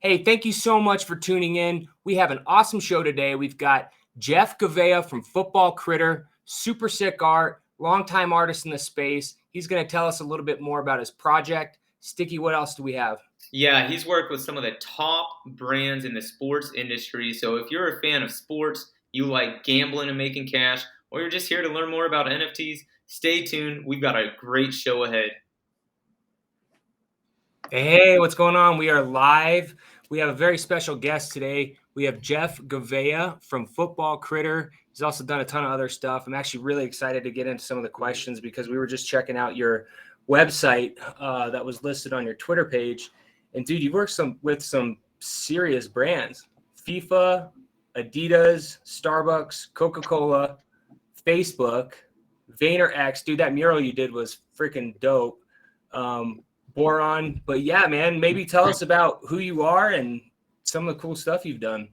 Hey, thank you so much for tuning in. We have an awesome show today. We've got Jeff Gavea from Football Critter, super sick art, longtime artist in the space. He's going to tell us a little bit more about his project. Sticky, what else do we have? Yeah, he's worked with some of the top brands in the sports industry. So if you're a fan of sports, you like gambling and making cash, or you're just here to learn more about NFTs, stay tuned. We've got a great show ahead. Hey, what's going on? We are live. We have a very special guest today. We have Jeff Gavea from Football Critter. He's also done a ton of other stuff. I'm actually really excited to get into some of the questions because we were just checking out your website that was listed on your Twitter page. And dude, you worked with some serious brands: FIFA, Adidas, Starbucks, Coca-Cola, Facebook, VaynerX. Dude, that mural you did was freaking dope. Boron. But yeah, man, maybe tell us about who you are and some of the cool stuff you've done.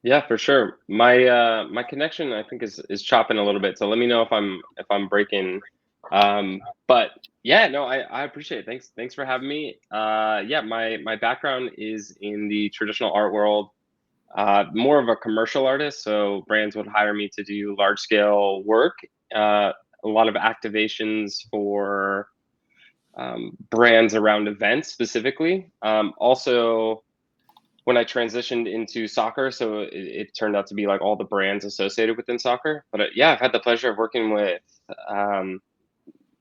Yeah, for sure. My connection I think is chopping a little bit, so let me know if I'm breaking. But yeah, no, I appreciate it. Thanks for having me. Yeah, my background is in the traditional art world, more of a commercial artist. So brands would hire me to do large scale work, a lot of activations for brands around events specifically. Also, when I transitioned into soccer, so it turned out to be like all the brands associated within soccer. But yeah, I've had the pleasure of working with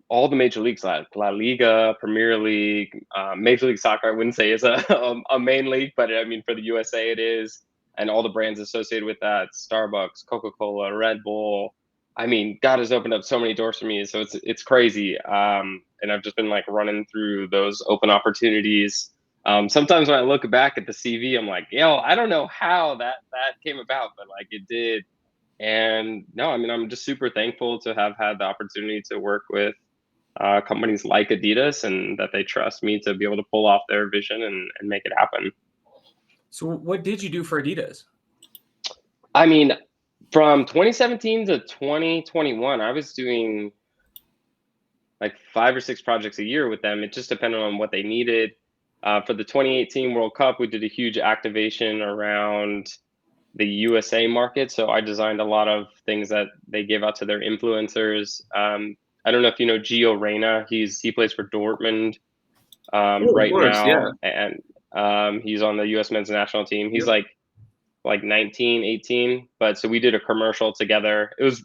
all the major leagues, like La Liga, Premier League, Major League Soccer. I wouldn't say is a main league, but I mean for the USA it is, and all the brands associated with that: Starbucks, Coca-Cola, Red Bull. I mean, God has opened up so many doors for me, so it's crazy. And I've just been like running through those open opportunities. Sometimes when I look back at the CV, I'm like, yo, I don't know how that came about, but like it did. And no, I mean, I'm just super thankful to have had the opportunity to work with companies like Adidas and that they trust me to be able to pull off their vision and make it happen. So what did you do for Adidas? I mean, from 2017 to 2021, I was doing like 5 or 6 projects a year with them. It just depended on what they needed. For the 2018 World Cup, we did a huge activation around the USA market. So I designed a lot of things that they gave out to their influencers. I don't know if you know Gio Reyna. He plays for Dortmund right course, now, yeah. and he's on the U.S. men's national team. He's Yep. like 19, 18. But so we did a commercial together. It was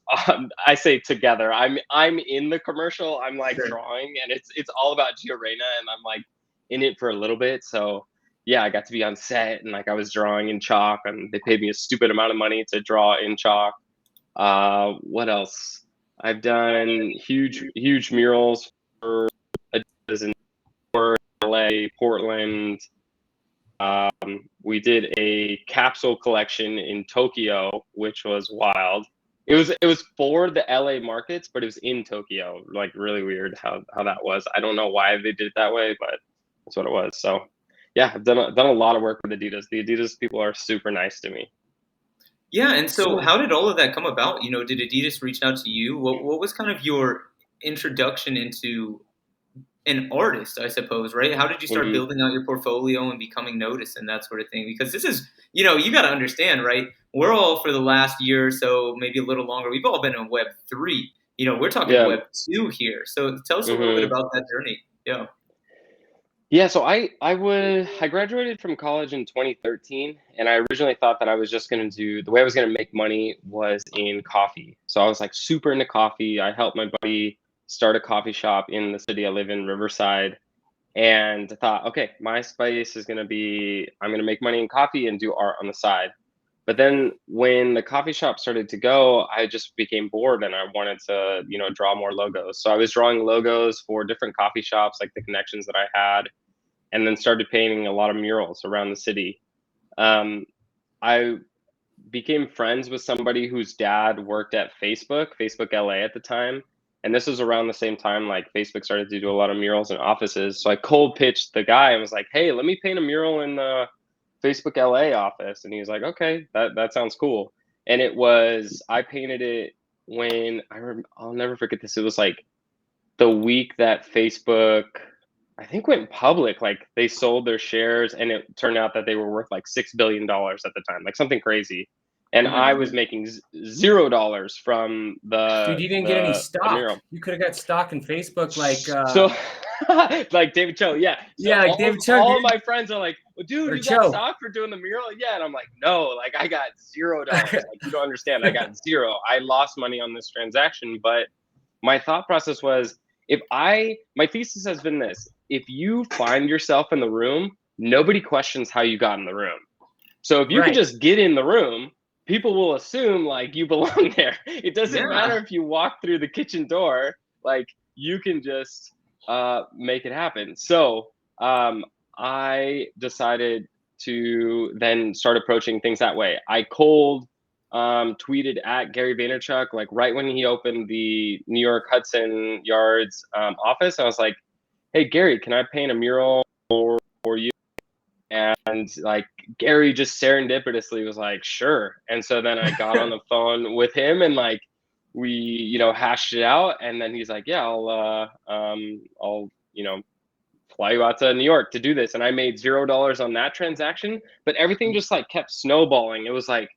I say together. I'm in the commercial. I'm like Sure. drawing, and it's all about Gio Reyna, and I'm like in it for a little bit. So yeah, I got to be on set, and like I was drawing in chalk, and they paid me a stupid amount of money to draw in chalk. What else? I've done huge murals for Adidas in LA, Portland. We did a capsule collection in Tokyo, which was wild. It was for the LA markets, but it was in Tokyo. Like really weird how that was. I don't know why they did it that way, but that's what it was. So yeah, I've done a lot of work with Adidas. The Adidas people are super nice to me. Yeah, and so how did all of that come about? Did Adidas reach out to you? What was kind of your introduction into an artist, I suppose, right? How did you start Mhm. building out your portfolio and becoming noticed and that sort of thing? Because this is, you got to understand, right? We're all for the last year or so, maybe a little longer. We've all been in Web3. We're talking Yeah. Web2 here. So tell us a little bit Mhm. about that journey. Yeah. Yeah, so I graduated from college in 2013, and I originally thought that I was just going to do the way I was going to make money was in coffee. So I was like super into coffee. I helped my buddy start a coffee shop in the city I live in, Riverside, and I thought, okay, my space is going to be I'm going to make money in coffee and do art on the side. But then when the coffee shop started to go, I just became bored and I wanted to, draw more logos. So I was drawing logos for different coffee shops, like the connections that I had, and then started painting a lot of murals around the city. Um, I became friends with somebody whose dad worked at Facebook LA at the time. And this was around the same time like Facebook started to do a lot of murals in offices. So I cold pitched the guy and was like, hey, let me paint a mural in the Facebook LA office. And he was like, okay, that sounds cool. And I painted it when I'll never forget this. It was like the week that Facebook I think went public. Like they sold their shares, and it turned out that they were worth like $6 billion at the time, like something crazy. And Oh my I God. was making $0 from Dude, the you didn't get any the mural. stock. You could have got stock in Facebook, like So like David Cho, yeah. So yeah, like David Cho, all dude. my friends are like, well, dude, Or you got Cho. stock for doing the mural? Yeah. And I'm like, no, like I got $0. Like you don't understand. I got zero. I lost money on this transaction. But my thought process was, my thesis has been this: if you find yourself in the room, nobody questions how you got in the room. So if you can Right. just get in the room, people will assume like you belong there. It doesn't matter if you walk through the kitchen door, like you can just make it happen. So I decided to then start approaching things that way. I cold tweeted at Gary Vaynerchuk, like right when he opened the New York Hudson Yards office. I was like, hey, Gary, can I paint a mural for you? And like Gary just serendipitously was like, sure. And so then I got on the phone with him, and like we, hashed it out. And then he's like, yeah, I'll, fly you out to New York to do this. And I made $0 on that transaction, but everything just like kept snowballing. It was like,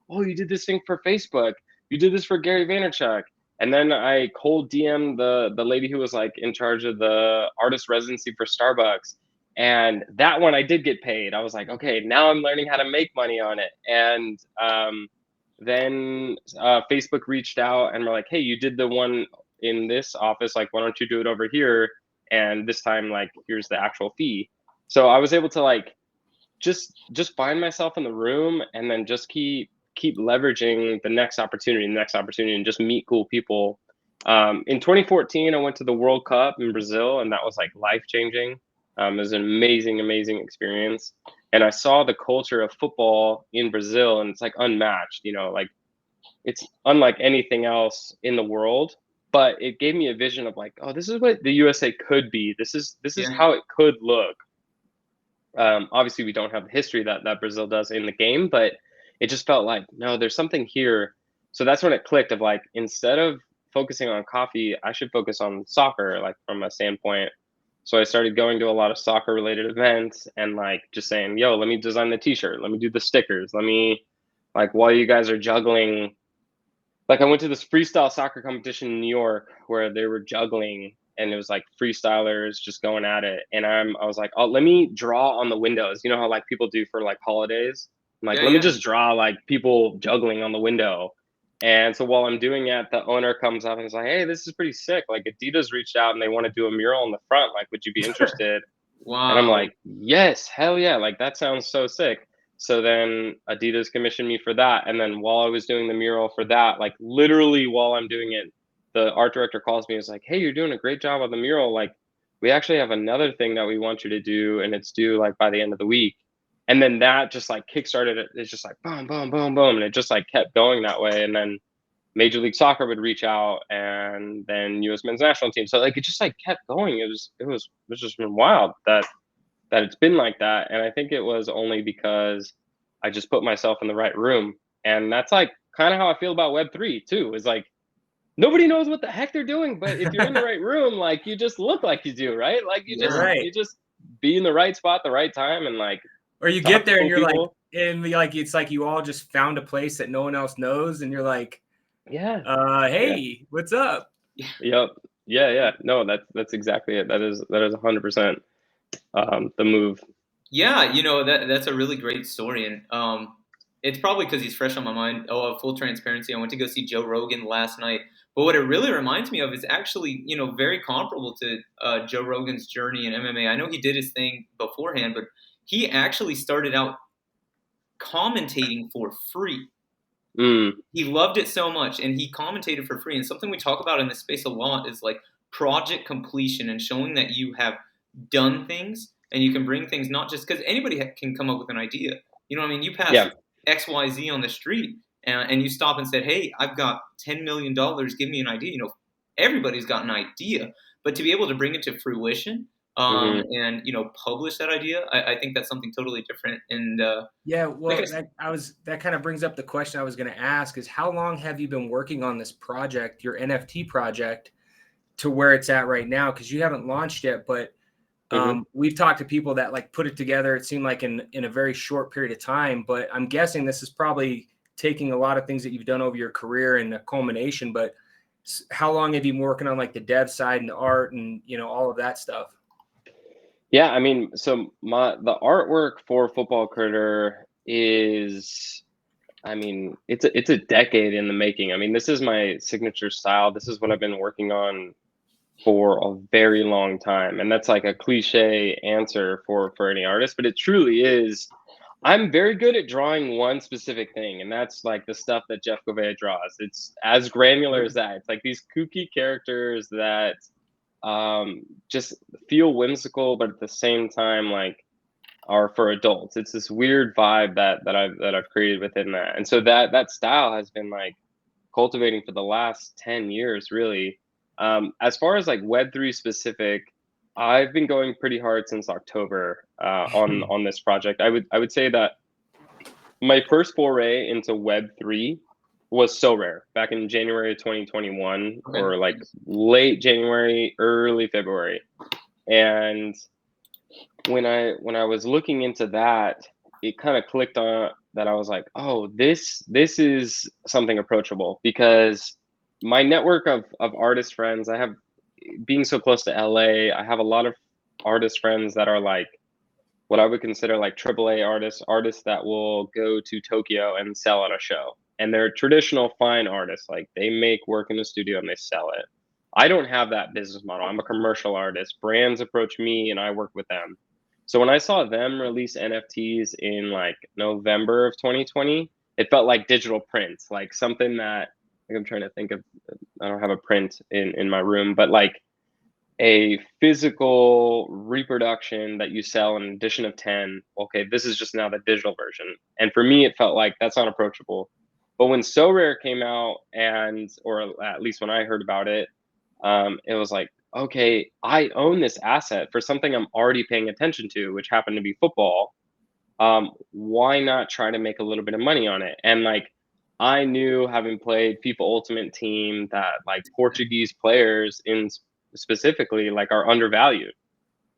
oh, you did this thing for Facebook. You did this for Gary Vaynerchuk. And then I cold DM'd the lady who was like in charge of the artist residency for Starbucks. And that one I did get paid. I was like, okay, now I'm learning how to make money on it. And then Facebook reached out and were like, hey, you did the one in this office. Like, why don't you do it over here? And this time, like, here's the actual fee. So I was able to like just find myself in the room, and then just keep leveraging the next opportunity, and just meet cool people. In 2014, I went to the World Cup in Brazil, and that was like life changing. It was an amazing experience, and I saw the culture of football in Brazil, and it's like unmatched. Like it's unlike anything else in the world. But it gave me a vision of like, oh, this is what the USA could be. This is how it could look. Obviously, we don't have the history that Brazil does in the game, but it just felt like, no, there's something here. So that's when it clicked of like, instead of focusing on coffee, I should focus on soccer, like from a standpoint. So I started going to a lot of soccer related events, and like just saying, yo, let me design the t-shirt. Let me do the stickers. Let me, like, while you guys are juggling, like I went to this freestyle soccer competition in New York where they were juggling, and it was like freestylers just going at it. And I was like, oh, let me draw on the windows. You know how like people do for like holidays? I'm like, let me just draw like people juggling on the window. And so while I'm doing it, the owner comes up and is like, hey, this is pretty sick. Like Adidas reached out and they want to do a mural in the front. Like, would you be interested? Wow. And I'm like, yes, hell yeah. Like that sounds so sick. So then Adidas commissioned me for that. And then while I was doing the mural for that, like literally while I'm doing it, the art director calls me and is like, hey, you're doing a great job on the mural. Like, we actually have another thing that we want you to do, and it's due like by the end of the week. And then that just like kickstarted it. It's just like boom, boom, boom, boom. And it just like kept going that way. And then Major League Soccer would reach out, and then US men's national team. So like it just like kept going. It was just been wild that it's been like that. And I think it was only because I just put myself in the right room. And that's like kind of how I feel about Web3 too, is like nobody knows what the heck they're doing, but if you're in the right room, like you just look like you do, right? Like you just be in the right spot, the right time, and like, or you get there and you're like, and like it's like you all just found a place that no one else knows, and you're like, hey, what's up? Yep. Yeah. No, that's exactly it. That is 100% the move. Yeah, that's a really great story, and it's probably because he's fresh on my mind. Oh, full transparency, I went to go see Joe Rogan last night. But what it really reminds me of is actually, very comparable to Joe Rogan's journey in MMA. I know he did his thing beforehand, but he actually started out commentating for free. He loved it so much, and he commentated for free. And something we talk about in this space a lot is like project completion and showing that you have done things and you can bring things, not just because anybody can come up with an idea. You know what I mean? You pass XYZ on the street and you stop and said, hey, I've got $10 million. Give me an idea. Everybody's got an idea, but to be able to bring it to fruition and publish that idea, I think that's something totally different. And that kind of brings up the question I was going to ask is, how long have you been working on this project, your NFT project, to where it's at right now? Because you haven't launched yet, but We've talked to people that like put it together. It seemed like in a very short period of time, but I'm guessing this is probably taking a lot of things that you've done over your career and a culmination. But how long have you been working on like the dev side and the art and, you know, all of that stuff? Yeah, I mean, so the artwork for Football Critter is, I mean, it's a decade in the making. I mean, this is my signature style. This is what I've been working on for a very long time. And that's like a cliche answer for any artist, but it truly is. I'm very good at drawing one specific thing, and that's like the stuff that Jeff Gouveia draws. It's as granular as that. It's like these kooky characters that just feel whimsical, but at the same time, like, are for adults. It's this weird vibe that I've created within that. And so that style has been like cultivating for the last 10 years, really. As far as like Web3 specific, I've been going pretty hard since October on this project. I would say that my first foray into Web3 was So Rare back in January 2021, or like late January, early February. And when I was looking into that, it kind of clicked on that. I was like, oh, this is something approachable, because my network of artist friends, I have, being so close to LA, I have a lot of artist friends that are like what I would consider like AAA artists that will go to Tokyo and sell at a show. And they're traditional fine artists. Like, they make work in the studio and they sell it. I don't have that business model. I'm a commercial artist. Brands approach me and I work with them. So when I saw them release NFTs in like November of 2020, it felt like digital prints, like something that, like, I'm trying to think of, I don't have a print in my room, but like a physical reproduction that you sell in an edition of 10. Okay, this is just now the digital version. And for me, it felt like that's not approachable. But when So Rare came out, and, or at least when I heard about it, it was like, okay, I own this asset for something I'm already paying attention to, which happened to be football. Why not try to make a little bit of money on it? And like, I knew, having played FIFA Ultimate Team, that like Portuguese players in specifically like are undervalued.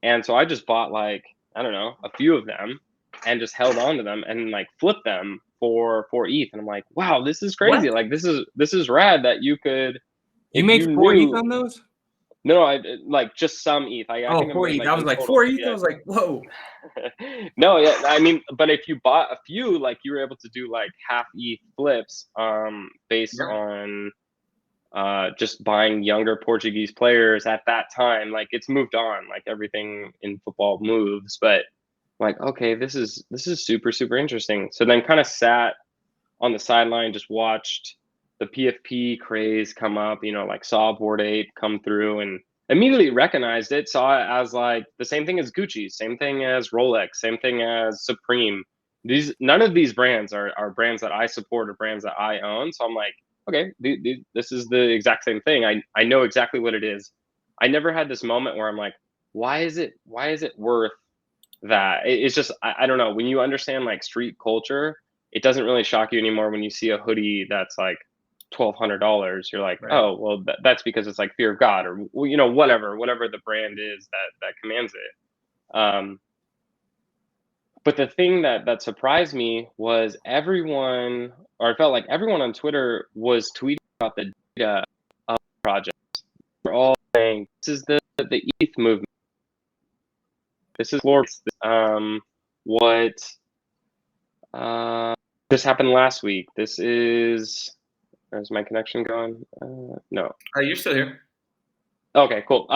And so I just bought like, I don't know, a few of them and just held on to them and like flipped them for ETH. And I'm like, wow, this is crazy. What? Like, this is rad that you could, you made 4 ETH on those? No, I like just some ETH. I think 4 ETH. Like, I was like, 4 ETH. Yeah. I was like, whoa. No, yeah. I mean, but if you bought a few, like, you were able to do like half ETH flips based on just buying younger Portuguese players at that time. Like, it's moved on. Like, everything in football moves. But like, okay, this is super, super interesting. So then kind of sat on the sideline, just watched the PFP craze come up, you know, like saw Bored Ape come through and immediately recognized it, saw it as like the same thing as Gucci, same thing as Rolex, same thing as Supreme. None of these brands are brands that I support or brands that I own. So I'm like, okay, this is the exact same thing. I know exactly what it is. I never had this moment where I'm like, why is it worth that? It's just, I don't know. When you understand like street culture, it doesn't really shock you anymore when you see a hoodie that's like $1,200. You're like, right. Oh, well, that's because it's like Fear of God, or, you know, whatever the brand is that commands it. But the thing that surprised me was everyone, or I felt like everyone on Twitter was tweeting about the data of the project. We're all saying, this is the ETH movement. This is what this happened last week. This is, is my connection going? No. You're still here. Okay, cool.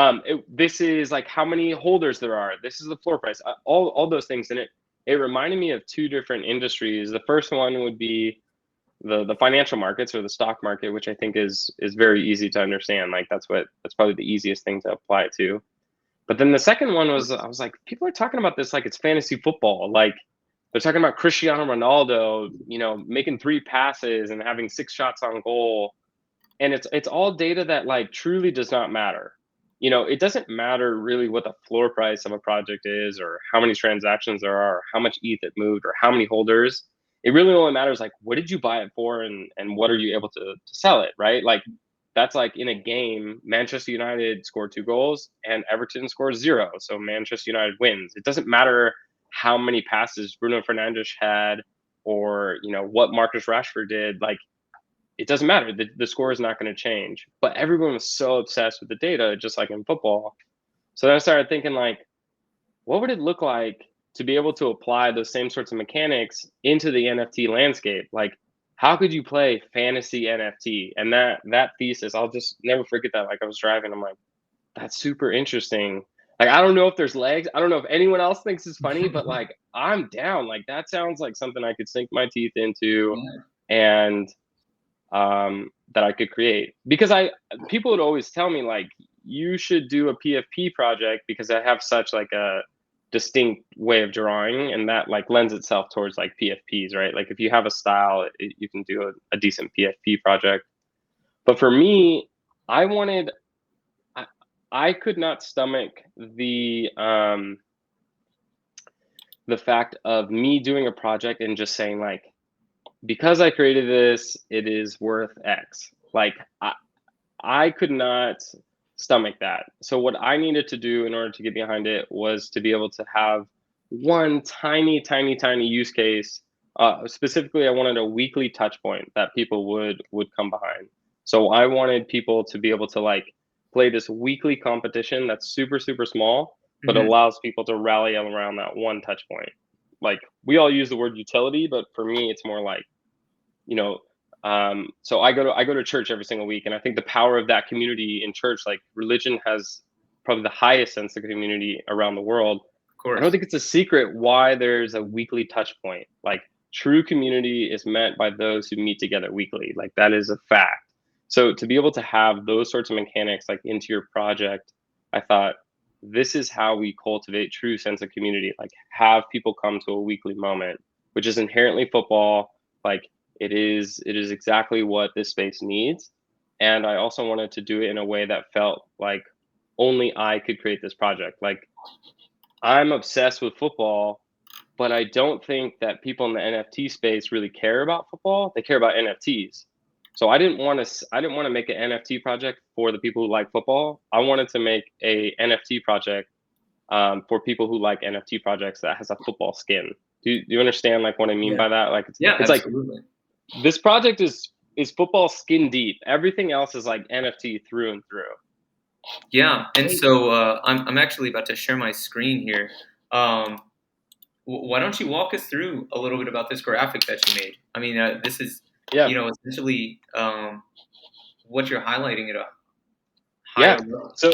This is like how many holders there are. This is the floor price. All those things. And it reminded me of two different industries. The first one would be the financial markets, or the stock market, which I think is very easy to understand. Like, that's probably the easiest thing to apply it to. But then the second one was, I was like, people are talking about this like it's fantasy football. Like, they're talking about Cristiano Ronaldo, you know, making 3 passes and having 6 shots on goal. And it's all data that like truly does not matter. You know, it doesn't matter really what the floor price of a project is, or how many transactions there are, or how much ETH it moved, or how many holders. It really only matters like, what did you buy it for, and what are you able to sell it, right? Like, that's like in a game, Manchester United scored 2 goals and Everton scores 0. So Manchester United wins. It doesn't matter how many passes Bruno Fernandes had or, what Marcus Rashford did. Like, it doesn't matter. The score is not going to change. But everyone was so obsessed with the data, just like in football. So then I started thinking, like, what would it look like to be able to apply those same sorts of mechanics into the NFT landscape? Like, how could you play fantasy NFT? And that thesis, I'll just never forget that. Like, I was driving, I'm like, that's super interesting. Like, I don't know if there's legs. I don't know if anyone else thinks it's funny, but like, I'm down. Like, that sounds like something I could sink my teeth into, and that I could create. Because people would always tell me, like, you should do a PFP project because I have such like a distinct way of drawing, and that like lends itself towards like PFPs, right? Like, if you have a style, you can do a decent PFP project. But for me, I could not stomach the fact of me doing a project and just saying, like, because I created this, it is worth X. Like, I could not stomach that. So what I needed to do in order to get behind it was to be able to have one tiny use case. Specifically, I wanted a weekly touch point that people would come behind. So I wanted people to be able to like play this weekly competition that's super small, but allows people to rally around that one touch point. Like, we all use the word utility, but for me, it's more like, so I go to church every single week, and I think the power of that community in church, like, religion has probably the highest sense of community around the world. Of course. I don't think it's a secret why there's a weekly touch point. Like, true community is meant by those who meet together weekly. Like, that is a fact. So to be able to have those sorts of mechanics like into your project, I thought, this is how we cultivate true sense of community. Like, have people come to a weekly moment, which is inherently football. Like, it is exactly what this space needs. And I also wanted to do it in a way that felt like only I could create this project. Like, I'm obsessed with football, but I don't think that people in the NFT space really care about football. They care about NFTs. So I didn't want to make an NFT project for the people who like football. I wanted to make a NFT project for people who like NFT projects that has a football skin. Do you understand like what I mean by that? Like, it's absolutely. Like, this project is football skin deep. Everything else is like NFT through and through. Yeah, and so I'm actually about to share my screen here. Why don't you walk us through a little bit about this graphic that you made? I mean, this is essentially what you're highlighting it up. So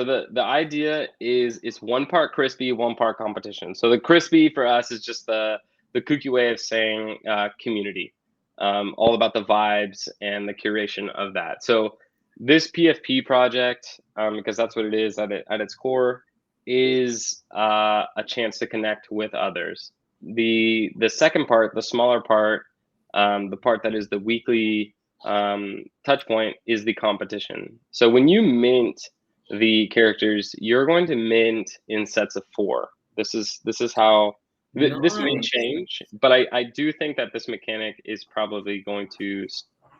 the idea is it's one part crispy, one part competition. So the crispy for us is just the kooky way of saying community, all about the vibes and the curation of that. So this PFP project, because that's what it is at its core, is a chance to connect with others. The second part, the smaller part, the part that is the weekly touch point, is the competition. So when you mint the characters, you're going to mint in sets of 4. This is how this may change, but I do think that this mechanic is probably going to,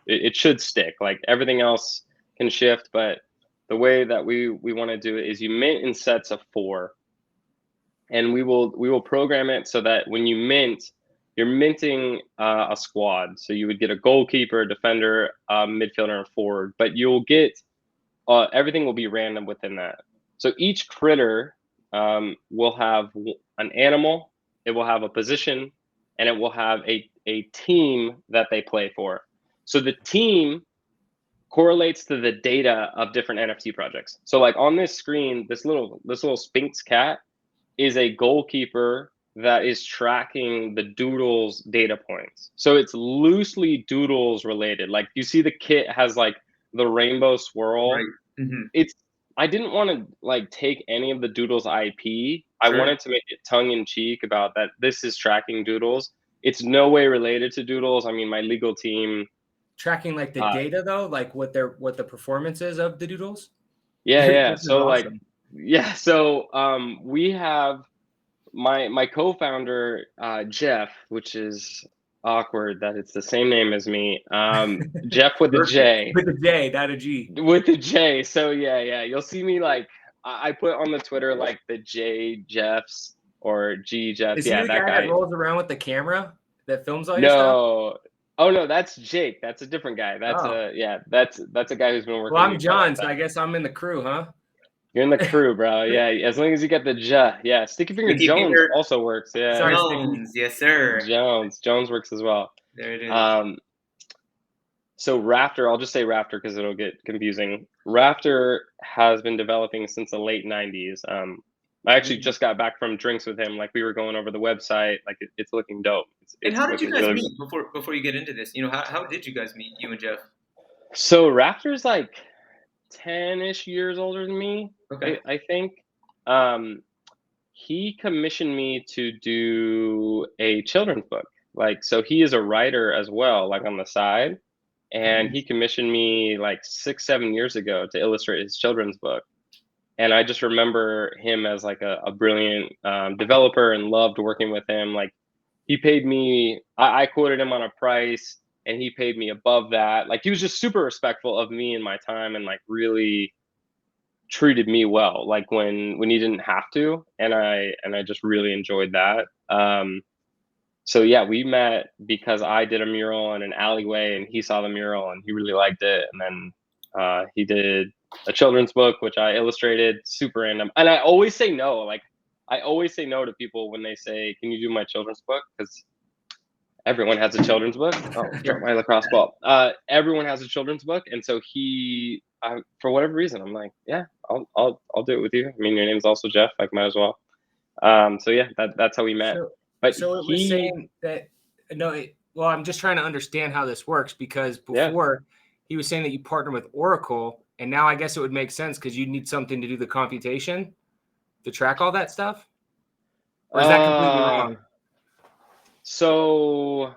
it should stick. Like, everything else can shift, but the way that we want to do it is you mint in sets of 4, and we will program it so that when you mint, you're minting a squad. So you would get a goalkeeper, defender, midfielder, and forward, but you'll get everything will be random within that. So each critter will have an animal, it will have a position, and it will have a team that they play for. So the team correlates to the data of different NFT projects. So like on this screen, this little Sphinx cat is a goalkeeper that is tracking the Doodles data points. So it's loosely Doodles related. Like, you see the kit has like the rainbow swirl. Right. I didn't want to like take any of the Doodles IP. I wanted to make it tongue in cheek about that this is tracking Doodles. It's no way related to Doodles. I mean, my legal team tracking like the data though, like what the performance is of the Doodles. Yeah. So awesome. So we have my co-founder Jeff, which is awkward that it's the same name as me. Jeff with a J. With a J, not a G. With a J. So yeah. You'll see me like I put on the Twitter like the J Jeffs or G Jeffs. Is he Yeah, the that guy that guy. rolls around with the camera that films all your stuff? No. Oh no, that's Jake. That's a different guy. That's that's a guy who's been working Well, with me I'm for a long John, so time. I guess I'm in the crew, huh? You're in the crew, bro. Yeah, as long as you get the J. Yeah, Sticky Finger Sticky Jones Finger also works. Yeah, Sorry, Jones, yes, sir. Jones works as well. There it is. So Raptor, I'll just say Raptor because it'll get confusing. Raptor has been developing since the late 90s. I actually just got back from drinks with him. Like we were going over the website. Like it's looking dope. And how did you guys really meet before you get into this? You know, how did you guys meet, you and Jeff? So Raptor's like 10-ish years older than me. Okay. I think. He commissioned me to do a children's book. Like, so he is a writer as well, like on the side. And he commissioned me like 6-7 years ago to illustrate his children's book. And I just remember him as like a brilliant developer and loved working with him. Like he paid me, I quoted him on a price and he paid me above that. Like he was just super respectful of me and my time and like really treated me well, like when he didn't have to. And I just really enjoyed that. So yeah, we met because I did a mural in an alleyway and he saw the mural and he really liked it. And then he did a children's book, which I illustrated, super random. And I always say no. Like I always say no to people when they say, can you do my children's book? Because everyone has a children's book. Oh, drop my lacrosse ball. Everyone has a children's book. And so for whatever reason, I'm like, yeah, I'll do it with you. I mean, your name's also Jeff, like might as well. So yeah, that's how we met. So it was saying that well, I'm just trying to understand how this works because before he was saying that you partner with Oracle, and now I guess it would make sense because you need something to do the computation to track all that stuff. Or is that completely wrong? So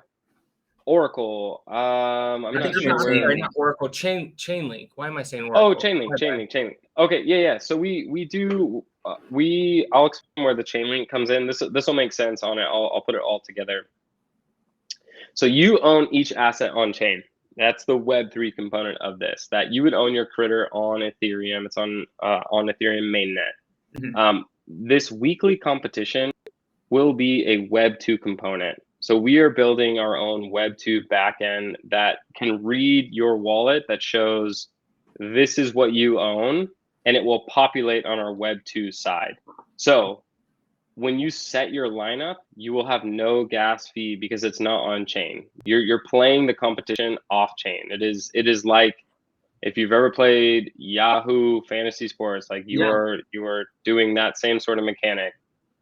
Oracle, I'm not sure. Not Oracle, Chainlink. Why am I saying Oracle? Oh, Chainlink. Okay, yeah. So we do. I'll explain where the Chainlink comes in. This will make sense on it. I'll put it all together. So you own each asset on chain. That's the Web3 component of this. That you would own your critter on Ethereum. It's on Ethereum mainnet. Mm-hmm. This weekly competition will be a Web2 component. So we are building our own Web2 backend that can read your wallet that shows this is what you own, and it will populate on our Web2 side. So when you set your lineup, you will have no gas fee because it's not on chain. You're playing the competition off chain. It is like if you've ever played Yahoo Fantasy Sports, like you are doing that same sort of mechanic.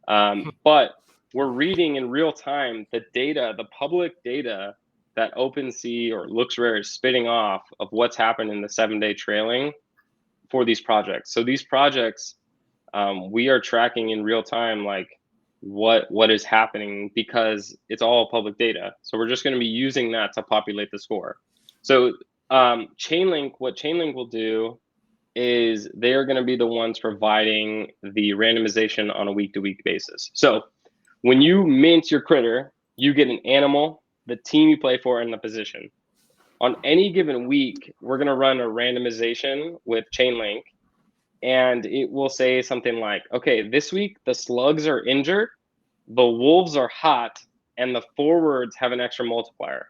But we're reading in real time the data, the public data that OpenSea or LooksRare is spitting off of what's happened in the 7-day trailing for these projects. So these projects, we are tracking in real time, like what is happening because it's all public data. So we're just going to be using that to populate the score. So Chainlink, what Chainlink will do is they are going to be the ones providing the randomization on a week-to-week basis. So when you mint your critter, you get an animal, the team you play for, and the position. On any given week, we're going to run a randomization with Chainlink, and it will say something like, okay, this week the slugs are injured, the wolves are hot, and the forwards have an extra multiplier.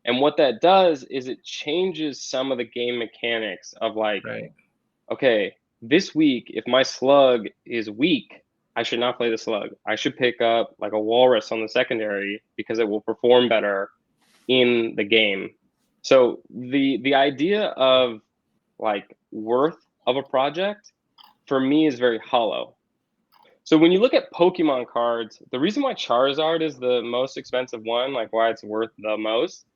And what that does is it changes some of the game mechanics of like, okay, this week, if my slug is weak, I should not play the slug. I should pick up like a walrus on the secondary because it will perform better in the game. So the idea of like worth of a project for me is very hollow. So when you look at Pokemon cards, the reason why Charizard is the most expensive one, like why it's worth the most,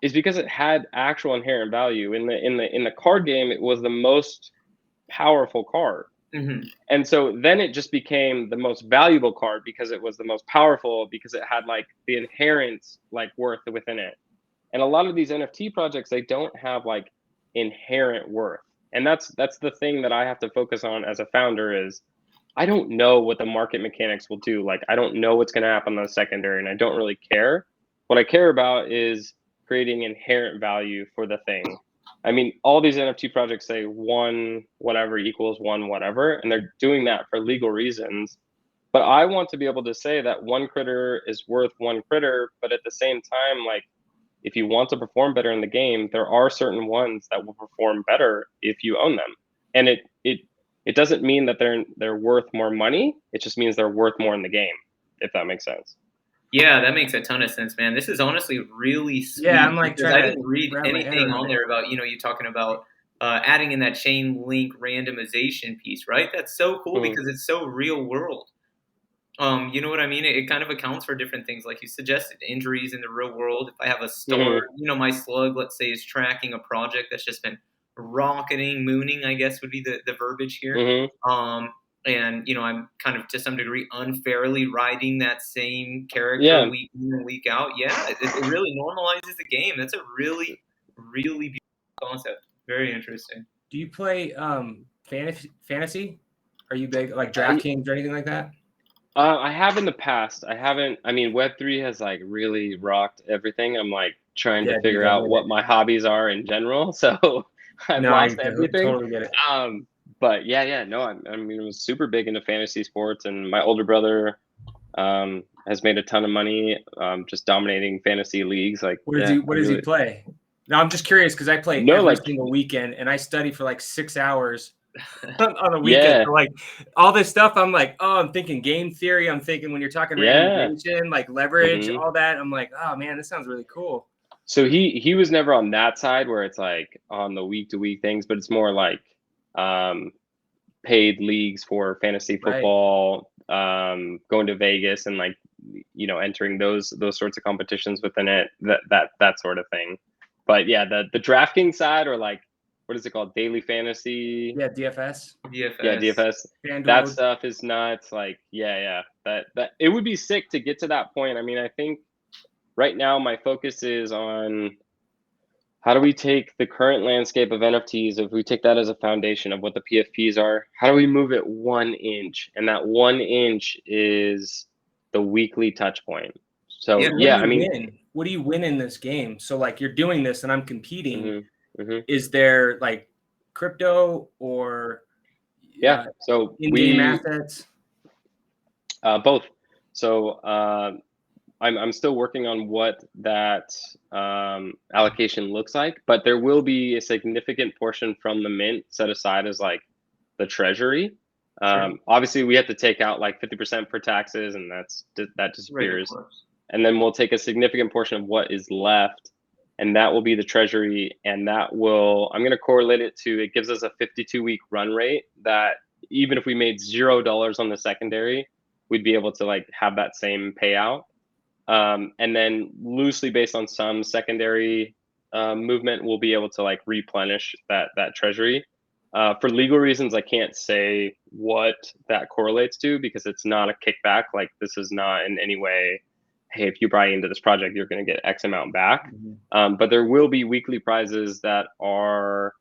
is because it had actual inherent value. In the card game, it was the most powerful card. Mm-hmm. And so then it just became the most valuable card because it was the most powerful, because it had like the inherent like worth within it. And a lot of these NFT projects, they don't have like inherent worth. And that's the thing that I have to focus on as a founder is I don't know what the market mechanics will do. Like I don't know what's going to happen on the secondary, and I don't really care. What I care about is creating inherent value for the thing. I mean, all these NFT projects say one whatever equals one whatever, and they're doing that for legal reasons. But I want to be able to say that one critter is worth one critter, but at the same time, like, if you want to perform better in the game, there are certain ones that will perform better if you own them. And it doesn't mean that they're worth more money. It just means they're worth more in the game, if that makes sense. Yeah, that makes a ton of sense, man. This is honestly really sweet. Yeah, I'm like because trying I to didn't read wrap my head anything around on it. there about, you talking about adding in that chain link randomization piece, right? That's so cool because it's so real world. You know what I mean? It kind of accounts for different things, like you suggested, injuries in the real world. If I have a star, my slug, let's say, is tracking a project that's just been rocketing, mooning, I guess would be the verbiage here. And I'm kind of to some degree unfairly riding that same character week in and week out. Yeah, it really normalizes the game. That's a really, really beautiful concept. Very interesting. Do you play fantasy? Are you big like DraftKings or anything like that? I have in the past. I haven't. I mean, Web3 has like really rocked everything. I'm like trying to figure out what my hobbies are in general. So I've lost everything. Totally get it. But yeah, no. I mean, I was super big into fantasy sports, and my older brother has made a ton of money just dominating fantasy leagues. Like, what does he play? No, I'm just curious because I play every single weekend, and I study for like 6 hours on a weekend. Yeah. So like all this stuff, I'm like, oh, I'm thinking game theory. I'm thinking when you're talking randomization, like leverage, all that. I'm like, oh man, this sounds really cool. So he was never on that side where it's like on the week to week things, but it's more like paid leagues for fantasy football, going to Vegas and like entering those sorts of competitions within it, that sort of thing. But yeah, the DraftKings side, or like, what is it called? Daily fantasy? Yeah, DFS. Yeah, DFS. That stuff is nuts. Like, yeah. That it would be sick to get to that point. I mean, I think right now my focus is on how do we take the current landscape of NFTs, if we take that as a foundation of what the PFPs are, how do we move it 1 inch? And that 1 inch is the weekly touch point. So yeah, I mean, what do you win in this game? So like you're doing this and I'm competing. Is there like crypto or so in-game assets? Both. So I'm still working on what that allocation looks like, but there will be a significant portion from the mint set aside as like the treasury. Obviously, we have to take out like 50% for taxes, and that disappears. And then we'll take a significant portion of what is left, and that will be the treasury. And that will, I'm going to correlate it to, it gives us a 52-week run rate that even if we made $0 on the secondary, we'd be able to like have that same payout. And then loosely based on some secondary movement, we'll be able to like replenish that treasury. For legal reasons, I can't say what that correlates to because it's not a kickback. Like, this is not in any way, hey, if you buy into this project, you're going to get X amount back. But there will be weekly prizes that are,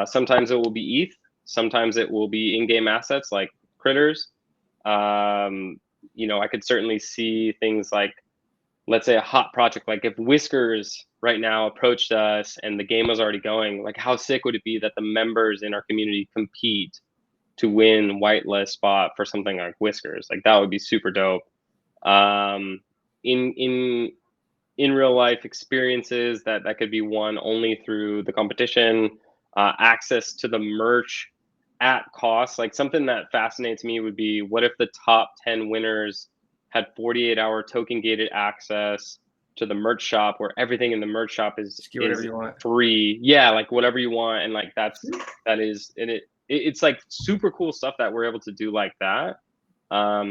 sometimes it will be ETH, sometimes it will be in-game assets like critters. I could certainly see things like, let's say a hot project, like if Whiskers right now approached us and the game was already going, like how sick would it be that the members in our community compete to win whitelist spot for something like Whiskers? Like that would be super dope. In real life experiences that could be won only through the competition, access to the merch at cost. Like something that fascinates me would be, what if the top 10 winners had 48-hour token gated access to the merch shop, where everything in the merch shop is free. Yeah, like whatever you want. And like it's like super cool stuff that we're able to do like that. I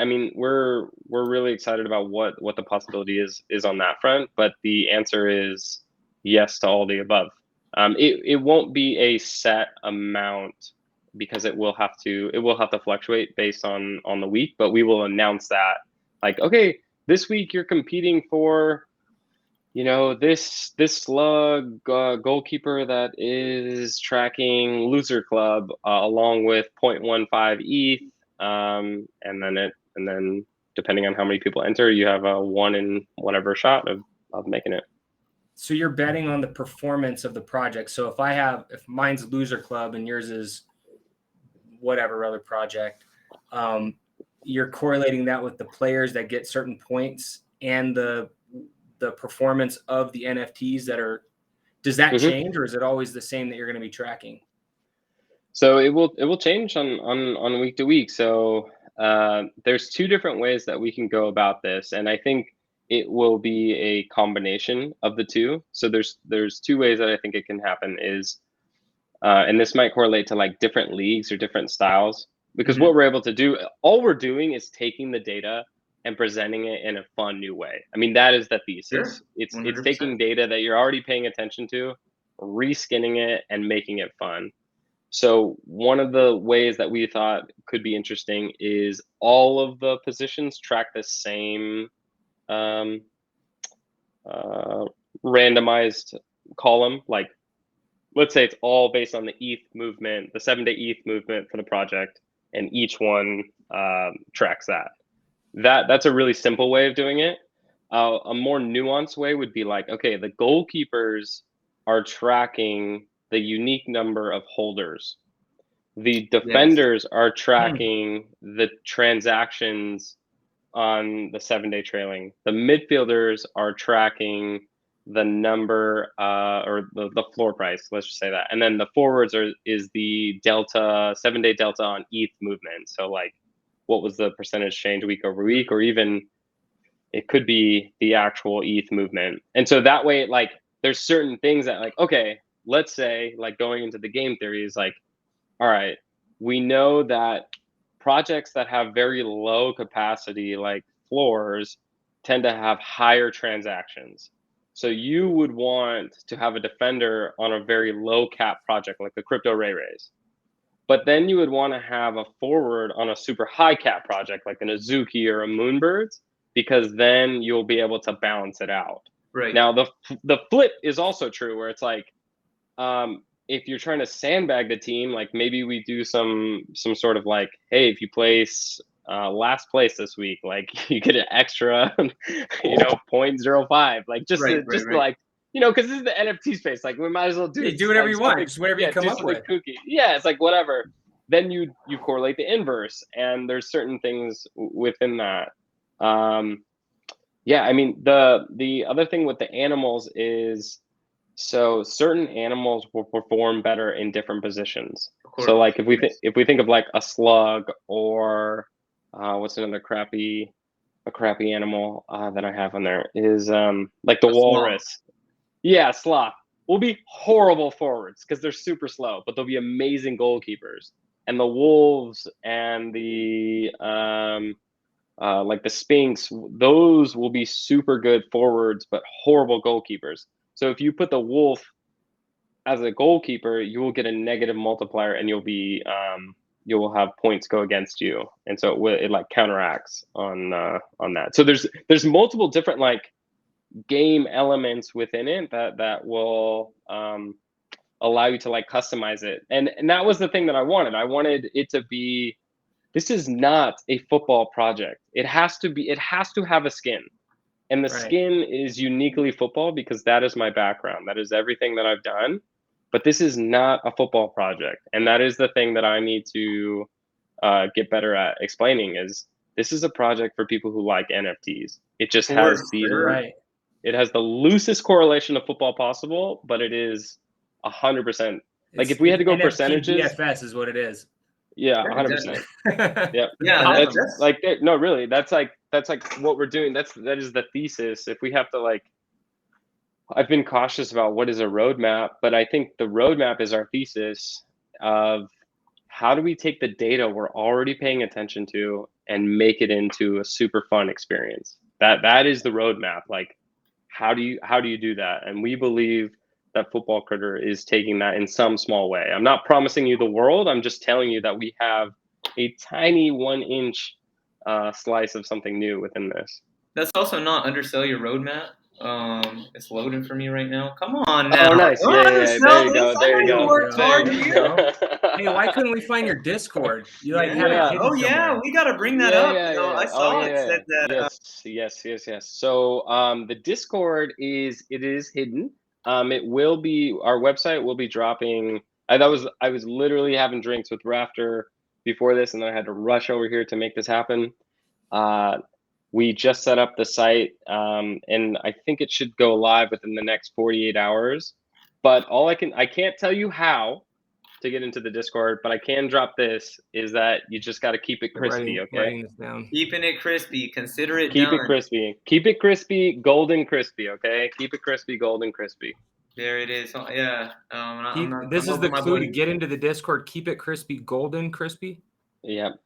mean, we're really excited about what the possibility is on that front, but the answer is yes to all the above. It won't be a set amount because it will have to fluctuate based on the week, but we will announce that, like, okay, this week you're competing for, this slug goalkeeper that is tracking Loser Club along with 0.15 ETH, and then depending on how many people enter, you have a 1 in whatever shot of making it. So you're betting on the performance of the project. So if mine's Loser Club and yours is whatever other project, you're correlating that with the players that get certain points and the performance of the NFTs that are. Does that change, or is it always the same that you're going to be tracking? So it will change on week to week. So there's 2 different ways that we can go about this, and I think it will be a combination of the 2. So there's 2 ways that I think it can happen is, and this might correlate to like different leagues or different styles, because what we're able to do, all we're doing is taking the data and presenting it in a fun new way. I mean, that is the thesis. Sure. It's 100%. taking data that you're already paying attention to, reskinning it and making it fun. So one of the ways that we thought could be interesting is all of the positions track the same randomized column. Like, let's say it's all based on the ETH movement, the 7-day ETH movement for the project, and each one tracks that. That's a really simple way of doing it. A more nuanced way would be like, okay, the goalkeepers are tracking the unique number of holders. The defenders are tracking the transactions on the 7-day trailing. The midfielders are tracking the number or the floor price, let's just say that. And then the forwards is the delta, 7-day delta on ETH movement. So like, what was the percentage change week over week, or even it could be the actual ETH movement. And so that way, like, there's certain things that, like, okay, let's say, like, going into the game theory is like, all right, we know that projects that have very low capacity, like floors, tend to have higher transactions. So you would want to have a defender on a very low cap project, like the Crypto Ray Rays. But then you would want to have a forward on a super high cap project, like an Azuki or a Moonbirds, because then you'll be able to balance it out. Right. Now, the flip is also true, where it's like, if you're trying to sandbag the team, like maybe we do some sort of like, hey, if you place last place this week, like you get an extra, 0.05, like just like, because this is the NFT space, like we might as well do whatever you want, just whatever you come up with. Kooky. Yeah, it's like whatever. Then you correlate the inverse, and there's certain things within that. Yeah, I mean the other thing with the animals is, so certain animals will perform better in different positions. So like if we think of like a slug, or what's another crappy animal that I have on there is like the walrus. Sloth. Yeah, sloth will be horrible forwards because they're super slow, but they'll be amazing goalkeepers. And the wolves and the like the Sphinx, those will be super good forwards, but horrible goalkeepers. So if you put the wolf as a goalkeeper, you will get a negative multiplier, and you will have points go against you, and so it like counteracts on that. So there's multiple different like game elements within it that will allow you to like customize it, and that was the thing that I wanted. I wanted it to be, this is not a football project. It has to have a skin. And the skin is uniquely football because that is my background. That is everything that I've done. But this is not a football project. And that is the thing that I need to get better at explaining, is this is a project for people who like NFTs. It just has it has the loosest correlation of football possible, but it is 100%. Like if we had to go NFT percentages. DFS is what it is. Yeah, 100%. Yeah. Yeah. That's like, no, really, that's like what we're doing. That is the thesis. If we have to, like, I've been cautious about what is a roadmap, but I think the roadmap is our thesis of how do we take the data we're already paying attention to and make it into a super fun experience. That is the roadmap. Like, how do you do that? And we believe that Football Critter is taking that in some small way. I'm not promising you the world. I'm just telling you that we have a tiny 1-inch slice of something new within this. That's also not undersell your roadmap. It's loading for me right now. Come on now. Oh, nice. You don't Yeah, have to yeah. sell There you this. go. I There know you you go. worked hard There you here. go. Hey, why couldn't we find your Discord? You like had it Yeah. hidden Oh yeah, somewhere. we got to bring that Yeah, up. yeah, yeah. I Oh, saw yeah, it yeah. said that. Yes. So, the Discord is hidden. It will be, our website will be dropping. I was literally having drinks with Rafter before this, and then I had to rush over here to make this happen. We just set up the site, and I think it should go live within the next 48 hours. But I can't tell you how to get into the Discord, but I can drop this, is that you just got to keep it crispy, okay? Writing this down. Keeping it crispy. Consider it Keep done. it crispy. Keep it crispy, golden crispy, okay? Keep it crispy, golden crispy. There it is. Oh, yeah. This is the my clue to boy. get into the Discord. Keep it crispy, golden crispy. Yep.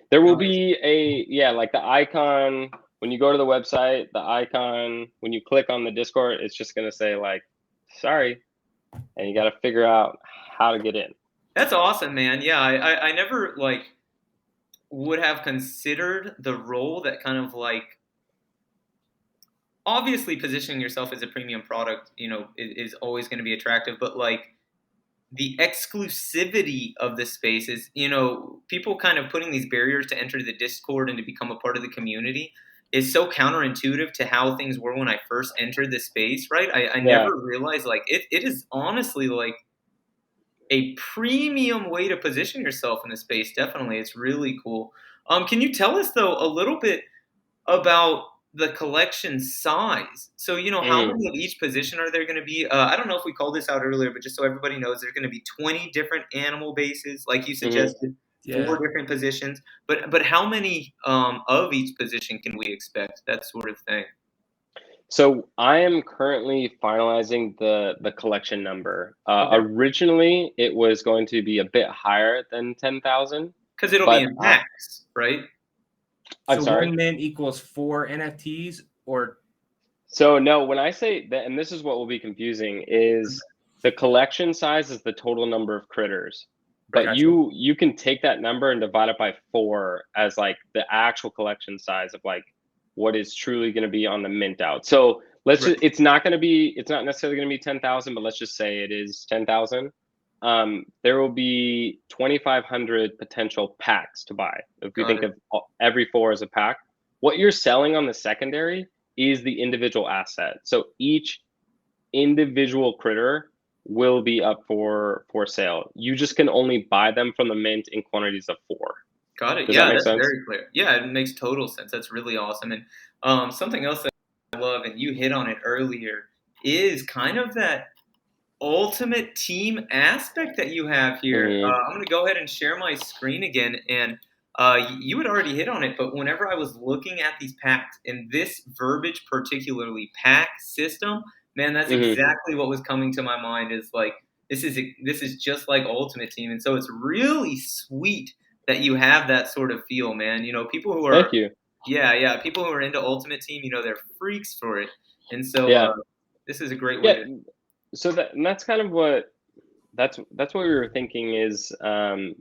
There will Nice. be like the icon when you go to the website, the icon, when you click on the Discord, it's just going to say like, sorry. And you got to figure out how to get in. That's awesome, man. Yeah, I never like would have considered the role that kind of like obviously positioning yourself as a premium product, is always going to be attractive, but like the exclusivity of the space is, people kind of putting these barriers to enter the Discord and to become a part of the community is so counterintuitive to how things were when I first entered the space, right? I never realized like it is honestly like a premium way to position yourself in the space. Definitely. It's really cool. Can you tell us though a little bit about the collection size? So, how many of each position are there going to be? I don't know if we called this out earlier, but just so everybody knows, there's going to be 20 different animal bases, like you suggested, 4 different positions. But how many of each position can we expect? That sort of thing. So I am currently finalizing the collection number. Okay. Originally, it was going to be a bit higher than 10,000. Because it'll be in packs, right? I'm sorry. 1 mint equals 4 NFTs, or so no, when I say that, and this is what will be confusing, is the collection size is the total number of critters. But Gotcha. you can take that number and divide it by 4 as like the actual collection size of like what is truly going to be on the mint out. So let's just, it's not necessarily going to be 10,000, but let's just say it is 10,000. There will be 2,500 potential packs to buy. If you think of every 4 as a pack, what you're selling on the secondary is the individual asset. So each individual critter will be up for sale. You just can only buy them from the mint in quantities of 4. Got it. Does Yeah, that make that's sense? very clear. Yeah, it makes total sense. That's really awesome. And something else that I love, and you hit on it earlier, is kind of that ultimate team aspect that you have here. I'm going to go ahead and share my screen again. And you had already hit on it, but whenever I was looking at these packs, and this verbiage particularly, pack system, man, that's exactly what was coming to my mind. Is like this is just like Ultimate Team, and so it's really sweet that you have that sort of feel, man. People who are Thank you. Yeah, people who are into Ultimate Team, they're freaks for it, and so this is a great way to. So that's kind of what that's what we were thinking is.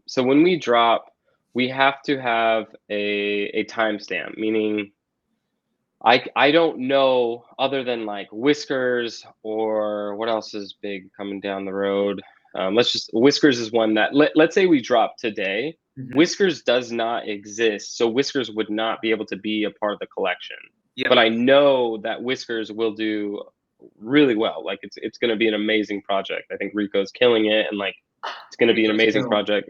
So when we drop, we have to have a timestamp, meaning I don't know other than like Whiskers or what else is big coming down the road. Whiskers is one that let's say we drop today. Whiskers does not exist, so Whiskers would not be able to be a part of the collection. But I know that Whiskers will do really well. Like it's going to be an amazing project. I think Rico's killing it, and like it's going to be an amazing project.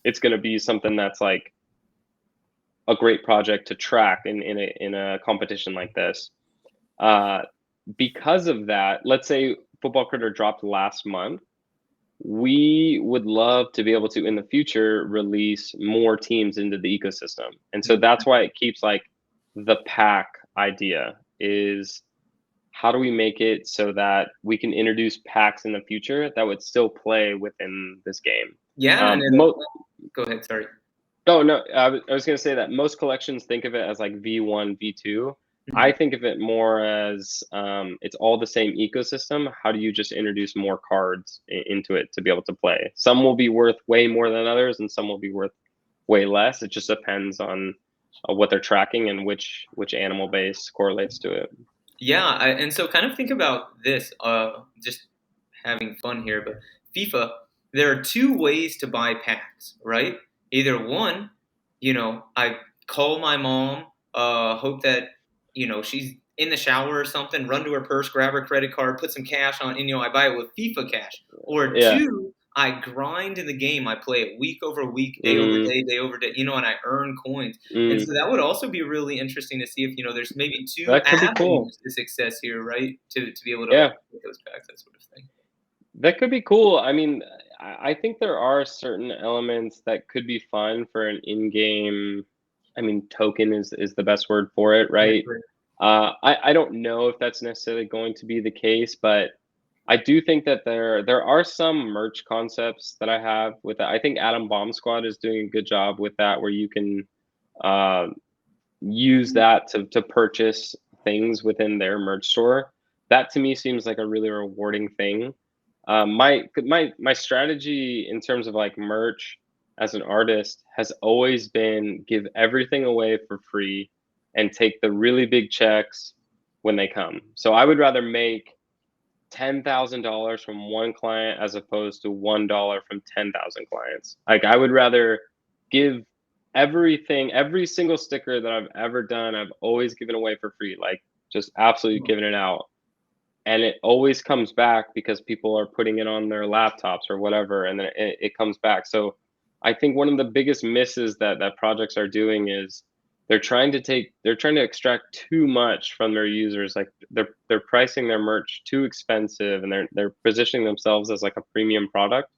It's going to be something that's like a great project to track in a competition like this. Because of that, let's say Football Critter dropped last month. We would love to be able to in the future release more teams into the ecosystem, and so that's why it keeps like the pack idea is how do we make it so that we can introduce packs in the future that would still play within this game. Yeah, go ahead, sorry. Oh, no, I was going to say that most collections think of it as like V1, V2. I think of it more as it's all the same ecosystem. How do you just introduce more cards into it to be able to play? Some will be worth way more than others, and some will be worth way less. It just depends on what they're tracking and which animal base correlates to it. Yeah, and so kind of think about this, just having fun here, but FIFA, there are two ways to buy packs, right? Either one, I call my mom, hope that, she's in the shower or something, run to her purse, grab her credit card, put some cash on, and, I buy it with FIFA cash. Or Yeah. two, I grind in the game. I play it week over week, Mm, day over day, and I earn coins. And mm. so that would also be really interesting to see if, there's maybe two That could be cool. avenues to success here, right? To be able to Yeah, get those packs, that sort of thing. that could be cool. I mean, I think there are certain elements that could be fun for an in-game. I mean, token is the best word for it, Yeah, right? I don't know if that's necessarily going to be the case, but I do think that there are some merch concepts that I have with that. I think Adam Bomb Squad is doing a good job with that, where you can uh, use that to purchase things within their merch store. That to me seems like a really rewarding thing. My strategy in terms of like merch as an artist has always been give everything away for free and take the really big checks when they come. So I would rather make $10,000 from one client as opposed to $1 from 10,000 clients. Like I would rather give everything, every single sticker that I've ever done, I've always given away for free, like just absolutely giving it out. And it always comes back because people are putting it on their laptops or whatever, and then it comes back. So I think one of the biggest misses that projects are doing is they're trying to extract too much from their users. Like they're pricing their merch too expensive, and they're positioning themselves as like a premium product.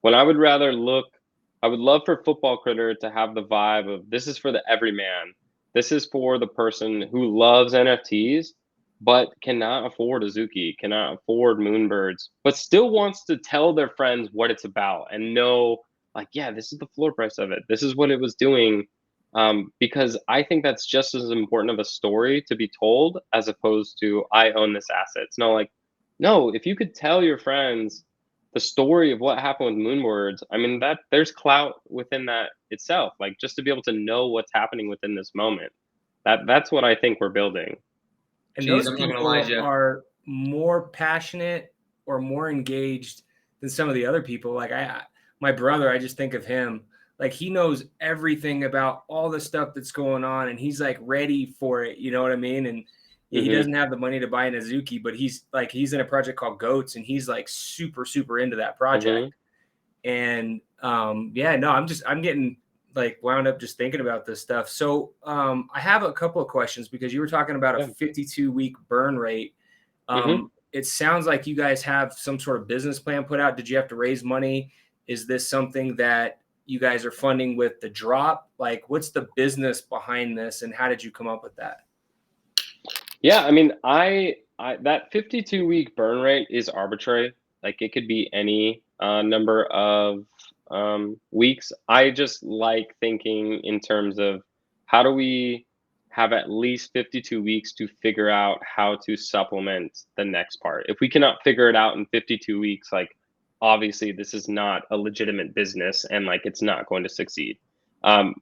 When I would love for Football Critter to have the vibe of this is for the everyman. This is for the person who loves NFTs but cannot afford Azuki, cannot afford Moonbirds, but still wants to tell their friends what it's about and know, like, yeah, this is the floor price of it. This is what it was doing. Because I think that's just as important of a story to be told as opposed to I own this asset. It's not like, no, if you could tell your friends the story of what happened with Moonbirds, I mean that there's clout within that itself. Like just to be able to know what's happening within this moment. That's what I think we're building. And Geez, those I'm not gonna lie, people Jeff. are more passionate or more engaged than some of the other people. Like my brother, I just think of him. Like he knows everything about all the stuff that's going on, and he's like ready for it. You know what I mean? And he Hmm. doesn't have the money to buy an Azuki, but he's in a project called Goats, and he's like super into that project. Hmm. And yeah, no, I'm getting like wound up just thinking about this stuff. So I have a couple of questions because you were talking about a Yeah. 52-week burn rate. Hmm. It sounds like you guys have some sort of business plan put out. Did you have to raise money? Is this something that you guys are funding with the drop? Like, what's the business behind this, and how did you come up with that? Yeah, I mean, I that 52-week burn rate is arbitrary. Like it could be any number of weeks. I just like thinking in terms of how do we have at least 52 weeks to figure out how to supplement the next part. If we cannot figure it out in 52 weeks, like obviously this is not a legitimate business and like it's not going to succeed. Um,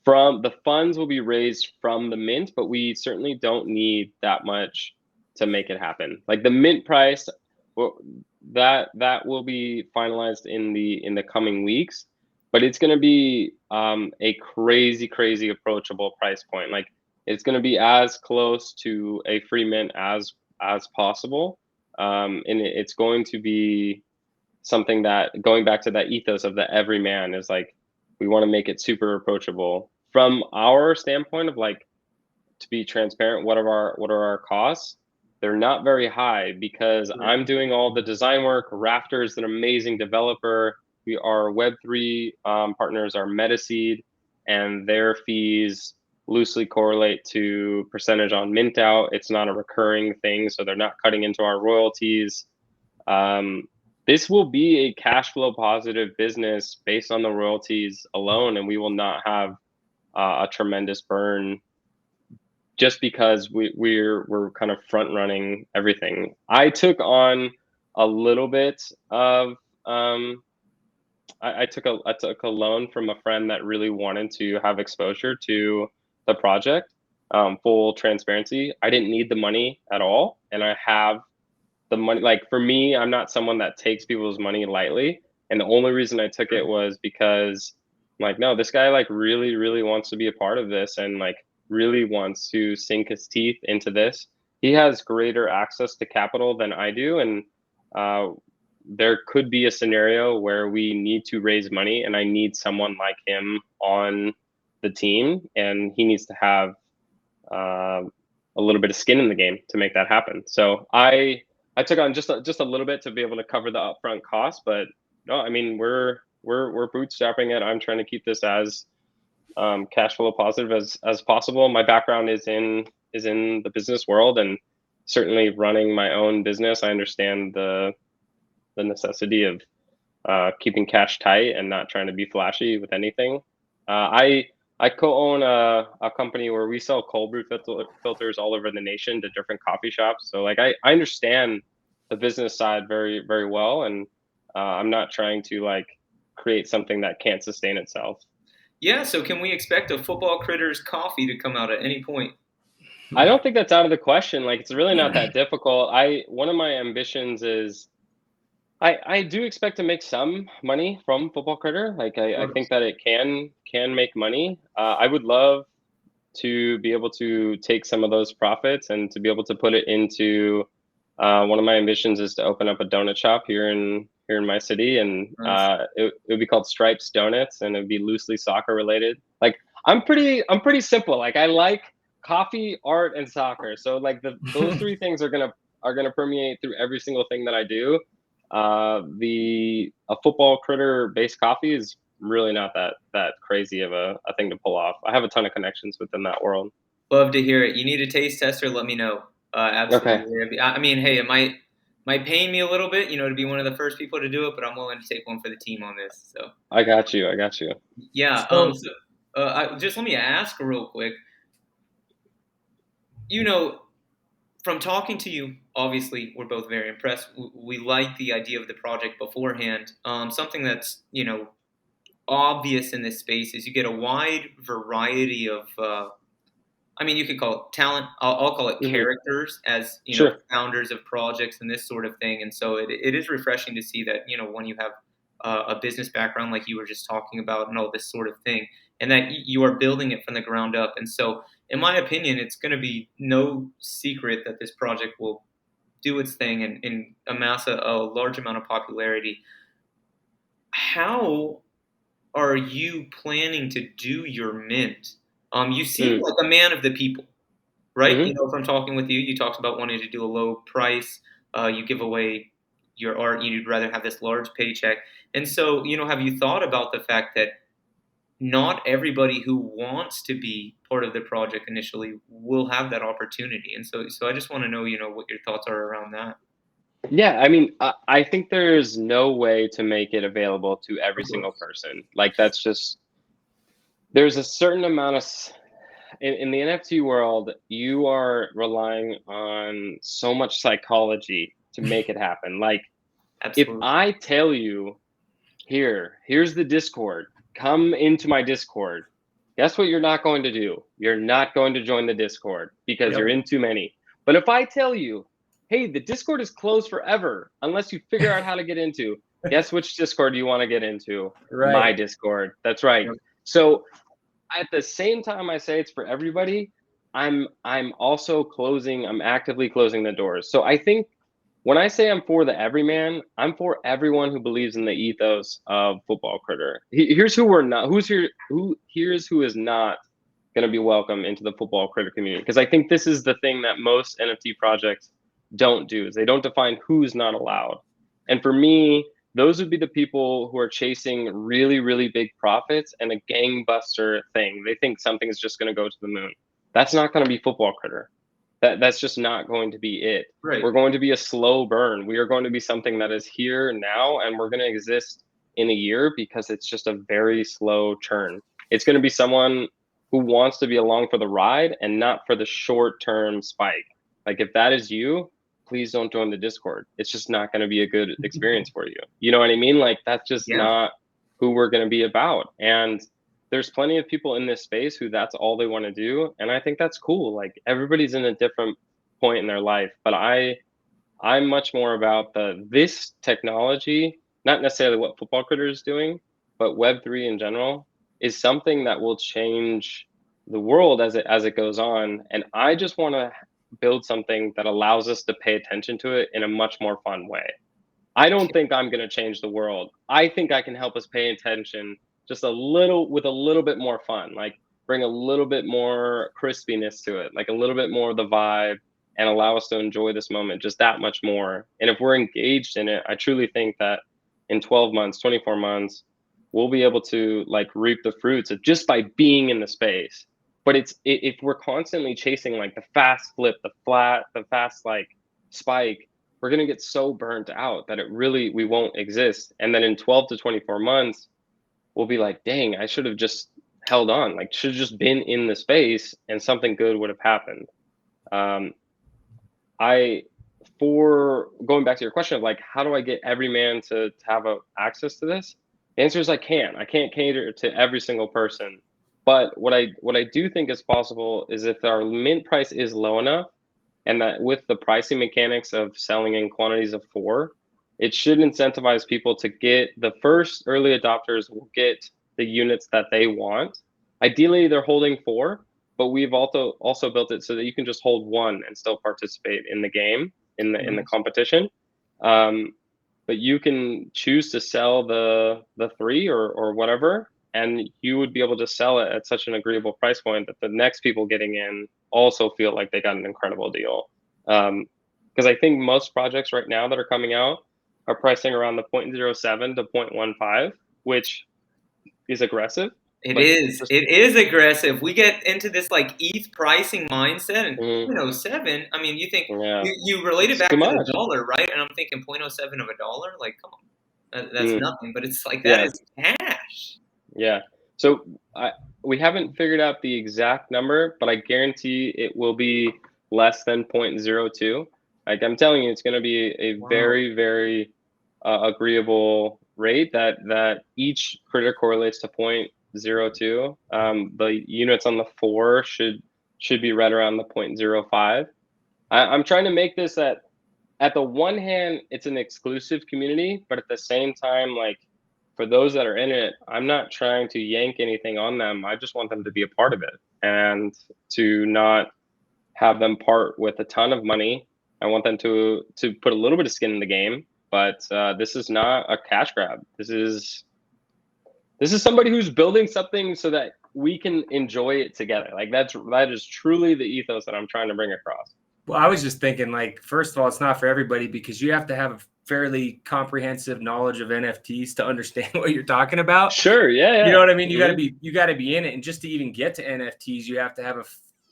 from the funds will be raised from the mint, but we certainly don't need that much to make it happen. Like the mint price, well, that will be finalized in the coming weeks, but it's going to be a crazy approachable price point. Like it's going to be as close to a free mint as possible, and it's going to be something that going back to that ethos of the everyman is like we want to make it super approachable from our standpoint of like to be transparent. What are our costs? They're not very high because I'm doing all the design work. Rafter is an amazing developer. Our Web3 partners are Metaseed, and their fees loosely correlate to percentage on mint out. It's not a recurring thing, so they're not cutting into our royalties. um, this will be a cash flow positive business based on the royalties alone, and we will not have a tremendous burn just because we're kind of front running everything. I took on a little bit of I took a loan from a friend that really wanted to have exposure to the project. full transparency. I didn't need the money at all, and I have the money. Like, for me, I'm not someone that takes people's money lightly, and the only reason I took it was because I'm like, no, this guy like really, really wants to be a part of this, and like really wants to sink his teeth into this. He has greater access to capital than I do, and there could be a scenario where we need to raise money, and I need someone like him on the team, and he needs to have a little bit of skin in the game to make that happen. So I took on just a little bit to be able to cover the upfront cost, but no, I mean, we're bootstrapping it. I'm trying to keep this as cash flow positive as possible. My background is in the business world, and certainly running my own business, I understand the necessity of keeping cash tight and not trying to be flashy with anything. I co-own a company where we sell cold brew filters all over the nation to different coffee shops. So like I understand the business side very, very well, and I'm not trying to like create something that can't sustain itself. Yeah, so can we expect a Football Critters coffee to come out at any point? I don't think that's out of the question. Like, it's really not that difficult. One of my ambitions is I do expect to make some money from Football Critter. Like, I think that it can make money. I would love to be able to take some of those profits and to be able to put it into one of my ambitions is to open up a donut shop here in my city, and Nice. it would be called Stripes Donuts, and it would be loosely soccer related. Like, I'm pretty simple. Like, I like coffee, art, and soccer. So like those three things are gonna permeate through every single thing that I do. A Football Critter based coffee is really not that crazy of a thing to pull off. I have a ton of connections within that world. Love to hear it. You need a taste tester? Let me know. Absolutely. Okay. I mean, hey, it might pain me a little bit, to be one of the first people to do it, but I'm willing to take one for the team on this. So I got you. yeah. So- Just let me ask real quick. From talking to you, obviously we're both very impressed. We like the idea of the project beforehand. Something that's obvious in this space is you get a wide variety of you could call it talent. I'll call it characters as Sure. founders of projects and this sort of thing. And so it is refreshing to see that when you have a business background like you were just talking about and all this sort of thing, and that you are building it from the ground up. And so, in my opinion, it's going to be no secret that this project will do its thing and amass a large amount of popularity. How are you planning to do your mint? You seem like a man of the people, right? From talking with you, you talked about wanting to do a low price. You give away your art. You'd rather have this large paycheck. And so, have you thought about the fact that not everybody who wants to be part of the project initially will have that opportunity? And so I just want to know, what your thoughts are around that. Yeah, I mean, I think there's no way to make it available to every single person. Like, that's just, there's a certain amount of, in the NFT world, you are relying on so much psychology to make it happen. Like, Absolutely. if I tell you, here's the Discord, come into my Discord, guess what you're not going to do? You're not going to join the Discord because you're in too many. But if I tell you, hey, the Discord is closed forever unless you figure out how to get into, guess which Discord you want to get into? Right. My Discord. That's right. Yep. So at the same time I say it's for everybody, I'm actively closing the doors. So I think when I say I'm for the everyman, I'm for everyone who believes in the ethos of Football Critter. Here's who we're not. Here's who is not going to be welcome into the Football Critter community. Because I think this is the thing that most NFT projects don't do, is they don't define who's not allowed. And for me, those would be the people who are chasing really, really big profits and a gangbuster thing. They think something is just going to go to the moon. That's not going to be Football Critter. That's just not going to be it. Right. We're going to be a slow burn. We are going to be something that is here now, and we're going to exist in a year because it's just a very slow churn. It's going to be someone who wants to be along for the ride and not for the short-term spike. Like, if that is you, please don't join the Discord. It's just not going to be a good experience for you. You know what I mean? Like, that's just not who we're going to be about. And there's plenty of people in this space who that's all they want to do, and I think that's cool. Like everybody's in a different point in their life, but I'm much more about this technology, not necessarily what Football Critter is doing, but Web3 in general is something that will change the world as it goes on. And I just want to build something that allows us to pay attention to it in a much more fun way. I don't think I'm going to change the world. I think I can help us pay attention just a little with a little bit more fun, like bring a little bit more crispiness to it, like a little bit more of the vibe, and allow us to enjoy this moment just that much more. And if we're engaged in it, I truly think that in 12 months, 24 months, we'll be able to like reap the fruits of just by being in the space. But if we're constantly chasing like the fast flip, the fast like spike, we're going to get so burnt out that we won't exist. And then in 12 to 24 months, we'll be like, dang, I should have just held on, like should have just been in the space and something good would have happened. For going back to your question of like, how do I get every man to have access to this? The answer is I can't cater to every single person. But what I do think is possible is if our mint price is low enough, and that with the pricing mechanics of selling in quantities of 4, it should incentivize people to get the first early adopters will get the units that they want. Ideally, they're holding 4, but we've also built it so that you can just hold 1 and still participate in the game, in the competition. But you can choose to sell the 3 or whatever, and you would be able to sell it at such an agreeable price point that the next people getting in also feel like they got an incredible deal. Because I think most projects right now that are coming out are pricing around the 0.07 to 0.15, which is aggressive. It is aggressive. We get into this like ETH pricing mindset, and 0.07. I mean, you think you relate it back to the dollar, right? And I'm thinking 0.07 of a dollar. Like, come on, that's nothing. But it's like that is cash. Yeah. So we haven't figured out the exact number, but I guarantee it will be less than 0.02. Like I'm telling you, it's going to be a very, very agreeable rate that each critter correlates to 0.02. The units on the 4 should be right around the 0.05. I'm trying to make this at the one hand, it's an exclusive community, but at the same time, like for those that are in it, I'm not trying to yank anything on them. I just want them to be a part of it and to not have them part with a ton of money. I want them to put a little bit of skin in the game, but this is not a cash grab. This is somebody who's building something so that we can enjoy it together. Like that is truly the ethos that I'm trying to bring across. Well, I was just thinking, like, first of all, it's not for everybody because you have to have a fairly comprehensive knowledge of NFTs to understand what you're talking about. Sure, yeah. You know what I mean? You got to be in it, and just to even get to NFTs, you have to have a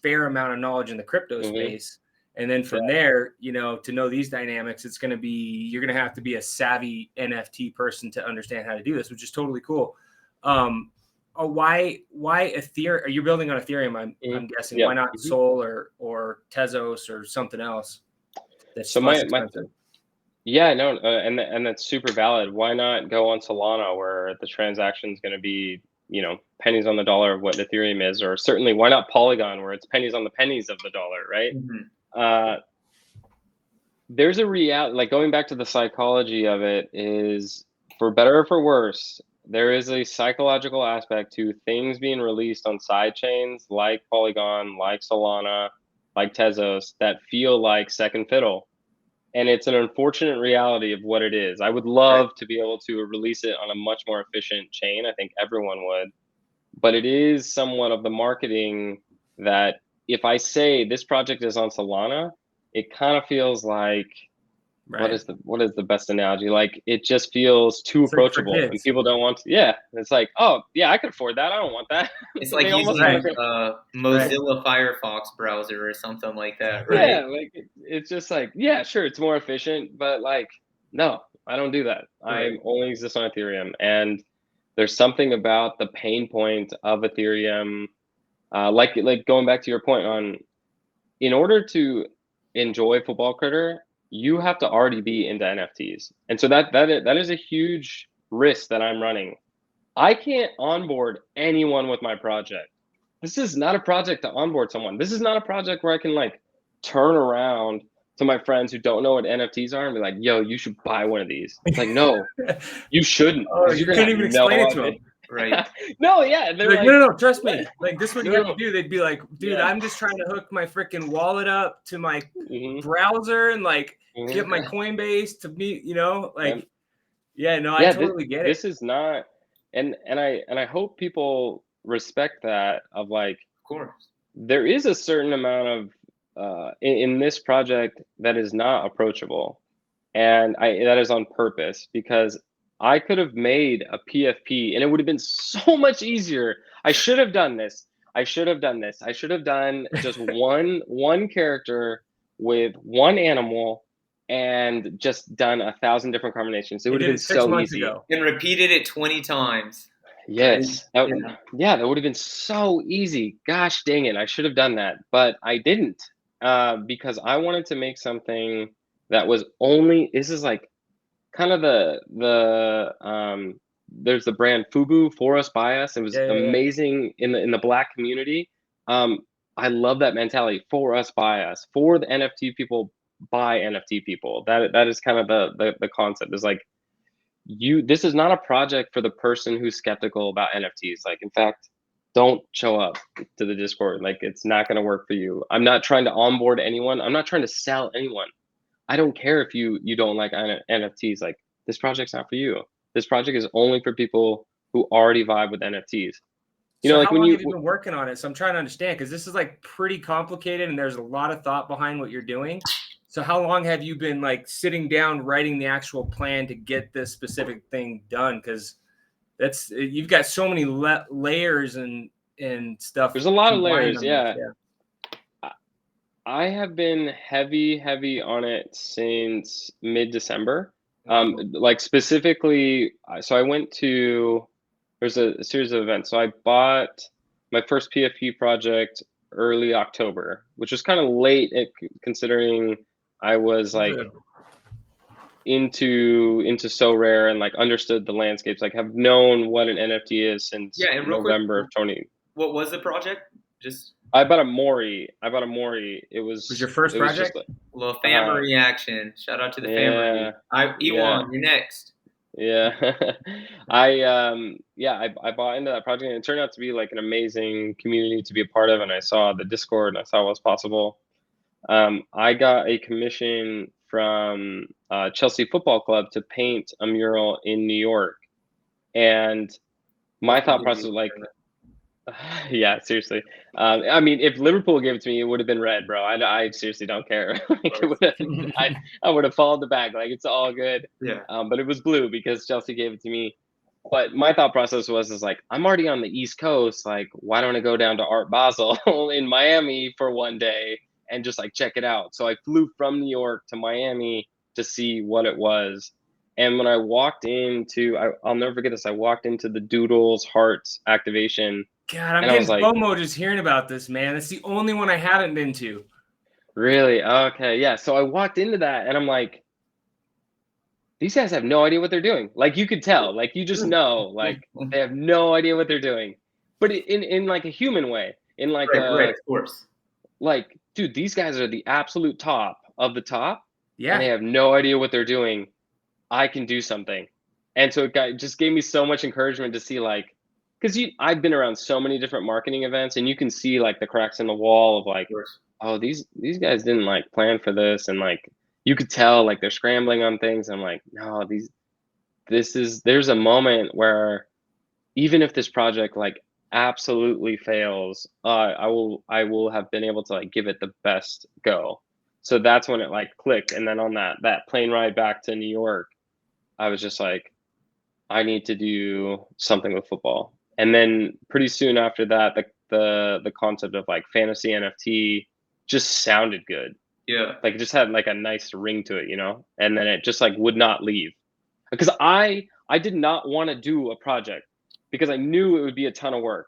fair amount of knowledge in the crypto space. And then from there, to know these dynamics, you're going to have to be a savvy NFT person to understand how to do this, which is totally cool. Why Ethereum? Are you building on Ethereum? I'm guessing. Why not Sol or Tezos or something else? That's so my and that's super valid. Why not go on Solana where the transaction is going to be pennies on the dollar of what Ethereum is, or certainly why not Polygon where it's pennies on the pennies of the dollar, right? There's a reality, like going back to the psychology of it, is for better or for worse, there is a psychological aspect to things being released on side chains like Polygon, like Solana, like Tezos that feel like second fiddle. And it's an unfortunate reality of what it is. I would love to be able to release it on a much more efficient chain. I think everyone would. But it is somewhat of the marketing that if I say this project is on Solana, it kind of feels like, what is the best analogy? Like it just feels too approachable and people don't want to. It's like, oh yeah, I could afford that. I don't want that. It's like using Mozilla Firefox browser or something like that, right? Yeah, like it's just like, yeah, sure, it's more efficient, but like, no, I don't do that. I only exist on Ethereum, and there's something about the pain point of Ethereum, like going back to your point on, in order to enjoy Football Critter, you have to already be into NFTs. And so that is a huge risk that I'm running. I can't onboard anyone with my project. This is not a project to onboard someone. This is not a project where I can like turn around to my friends who don't know what NFTs are and be like, yo, you should buy one of these. It's like, no, you shouldn't. Oh, Because you you're going couldn't to even have no explain it to idea. them. Right. No, yeah. They're Like, like, no, trust me. Like, this is what you No, have to do. They'd be like, dude, Yeah. I'm just trying to hook my freaking wallet up to my Mhm, browser and like mhm. get my Coinbase to meet, like, Yeah. yeah, no, I Yeah, totally get it. this is not, and I hope people respect that of like, Of course. there is a certain amount of in this project that is not approachable, and that is on purpose because I could have made a PFP and it would have been so much easier. I should have done this. I should have done just one character with one animal and just done 1,000 different combinations. It I would have did been it 6 so months easy. ago. And repeated it 20 times. Yes. Yeah. That would have been so easy. Gosh dang it. I should have done that, but I didn't because I wanted to make something that was only, this is like kind of there's the brand Fubu, for us, by us. It was Yeah. amazing in the Black community. I love that mentality, for us, by us, for the NFT people, by NFT people. That is kind of the concept, is like, this is not a project for the person who's skeptical about NFTs. Like, in fact, don't show up to the Discord. Like, it's not going to work for you. I'm not trying to onboard anyone. I'm not trying to sell anyone. I don't care if you don't like NFTs. Like, this project's not for you. This project is only for people who already vibe with NFTs. So Like how when long you have you been working on it? So I'm trying to understand, because this is like pretty complicated and there's a lot of thought behind what you're doing. So how long have you been like sitting down, writing the actual plan to get this specific thing done? Because you've got so many layers and stuff. there's a lot of combined layers. on this. Yeah. I have been heavy on it since mid-December. Like specifically, so I went to, there's a series of events. So I bought my first PFP project early October, which was kind of late considering I was like into so rare and like understood the landscapes, like have known what an NFT is since November of 20. What was the project? Just I bought a Mori. It was your first project? A little family reaction. Shout out to the family. Ewan, you're next. Yeah. I bought into that project and it turned out to be like an amazing community to be a part of, and I saw the Discord and I saw what was possible. I got a commission from Chelsea Football Club to paint a mural in New York, and my thought process was like, yeah, seriously. I mean, if Liverpool gave it to me, it would have been red, bro. I seriously don't care. I would have followed the bag. Like, it's all good. Yeah. But it was blue because Chelsea gave it to me. But my thought process was like, I'm already on the East Coast. Like, why don't I go down to Art Basel in Miami for one day and just like check it out? So I flew from New York to Miami to see what it was. And when I walked into, I'll never forget this. I walked into the Doodles Hearts activation. God, I'm getting FOMO just hearing about this, man. It's the only one I haven't been to. Really? Okay, yeah. So I walked into that and I'm like, these guys have no idea what they're doing. Like, you could tell, like, you just know, like, they have no idea what they're doing. But in like a human way, in like right, of course. Like, dude, these guys are the absolute top of the top. Yeah. And they have no idea what they're doing. I can do something. And so it just gave me so much encouragement to see, like, because I've been around so many different marketing events, and you can see like the cracks in the wall of like, oh, these guys didn't like plan for this, and like you could tell like they're scrambling on things. I'm like, no, there's a moment where even if this project like absolutely fails, I will have been able to like give it the best go. So that's when it like clicked, and then on that plane ride back to New York, I was just like, I need to do something with football. And then pretty soon after that, the concept of like fantasy NFT just sounded good. Yeah. Like, it just had like a nice ring to it, you know? And then it just like would not leave. Because I did not want to do a project because I knew it would be a ton of work.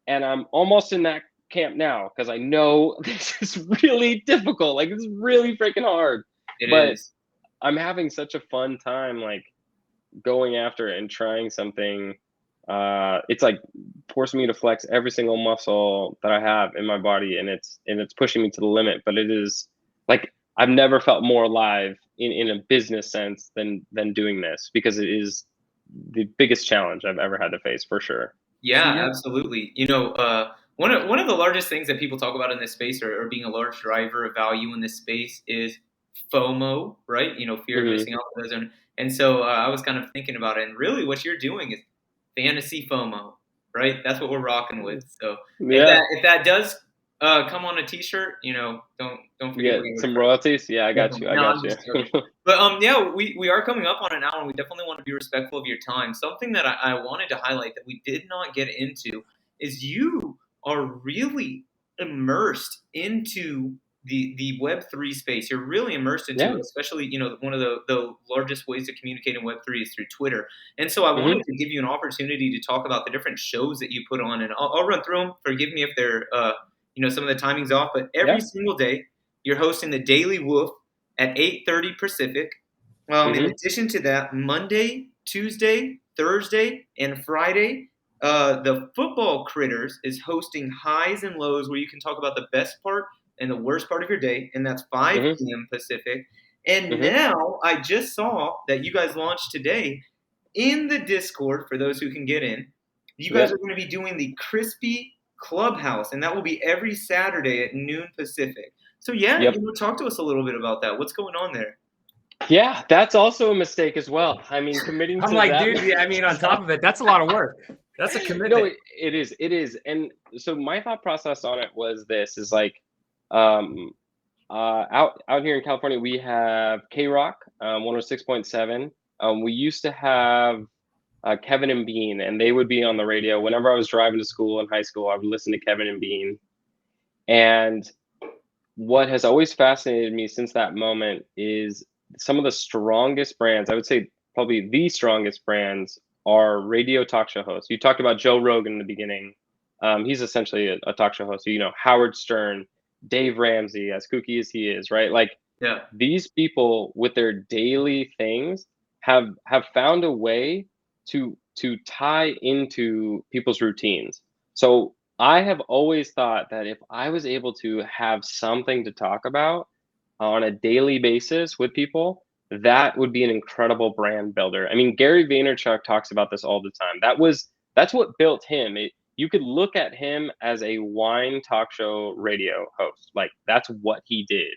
And I'm almost in that camp now because I know this is really difficult. Like, it's really freaking hard. It is. I'm having such a fun time like going after it and trying something it's like forcing me to flex every single muscle that I have in my body, and it's pushing me to the limit. But it is like I've never felt more alive in a business sense than doing this, because it is the biggest challenge I've ever had to face, for sure. Yeah, absolutely. One of the largest things that people talk about in this space, or being a large driver of value in this space, is FOMO, right? Fear of missing out. And so I was kind of thinking about it, and really what you're doing is fantasy FOMO, right? That's what we're rocking with. So if that does come on a T-shirt, don't forget. Yeah, some royalties. Yeah, I got you. I got you. But yeah, we are coming up on an hour, and we definitely want to be respectful of your time. Something that I wanted to highlight that we did not get into is you are really immersed into the Web3 space. You're really immersed into it, especially one of the largest ways to communicate in Web3 is through Twitter. And so I wanted to give you an opportunity to talk about the different shows that you put on, and I'll run through them. Forgive me if they're some of the timing's off, but every single day you're hosting the Daily WOOF at 8:30 Pacific. In addition to that, Monday, Tuesday, Thursday, and Friday, the Football Critters is hosting Highs and Lows, where you can talk about the best part and the worst part of your day, and that's 5 p.m. Pacific. And now I just saw that you guys launched today in the Discord, for those who can get in. You guys are going to be doing the Crispy Clubhouse, and that will be every Saturday at noon Pacific. So talk to us a little bit about that. What's going on there? Yeah, that's also a mistake as well. I mean, committing to that. Dude, I mean, on top of it, that's a lot of work. That's a commitment. No, it is. And so my thought process on it was this: is like, out here in California, we have K-Rock 106.7. We used to have Kevin and Bean, and they would be on the radio whenever I was driving to school in high school. I would listen to Kevin and Bean, and what has always fascinated me since that moment is some of the strongest brands, I would say probably the strongest brands, are radio talk show hosts. You talked about Joe Rogan in the beginning. He's essentially a talk show host. So, Howard Stern, Dave Ramsey, as kooky as he is, right? Like, these people with their daily things have found a way to tie into people's routines. So I have always thought that if I was able to have something to talk about on a daily basis with people, that would be an incredible brand builder. I mean, Gary Vaynerchuk talks about this all the time. That's what built him. You could look at him as a wine talk show radio host. Like, that's what he did.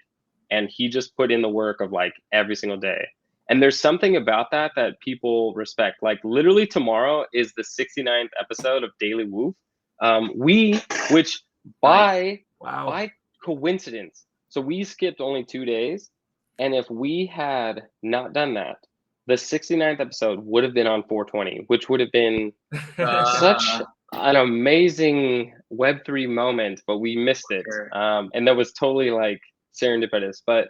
And he just put in the work of like every single day. And there's something about that people respect. Like, literally tomorrow is the 69th episode of Daily WOOF. Which by coincidence, so we skipped only 2 days. And if we had not done that, the 69th episode would have been on 420, which would have been such an amazing Web3 moment, but we missed it. And that was totally like serendipitous. But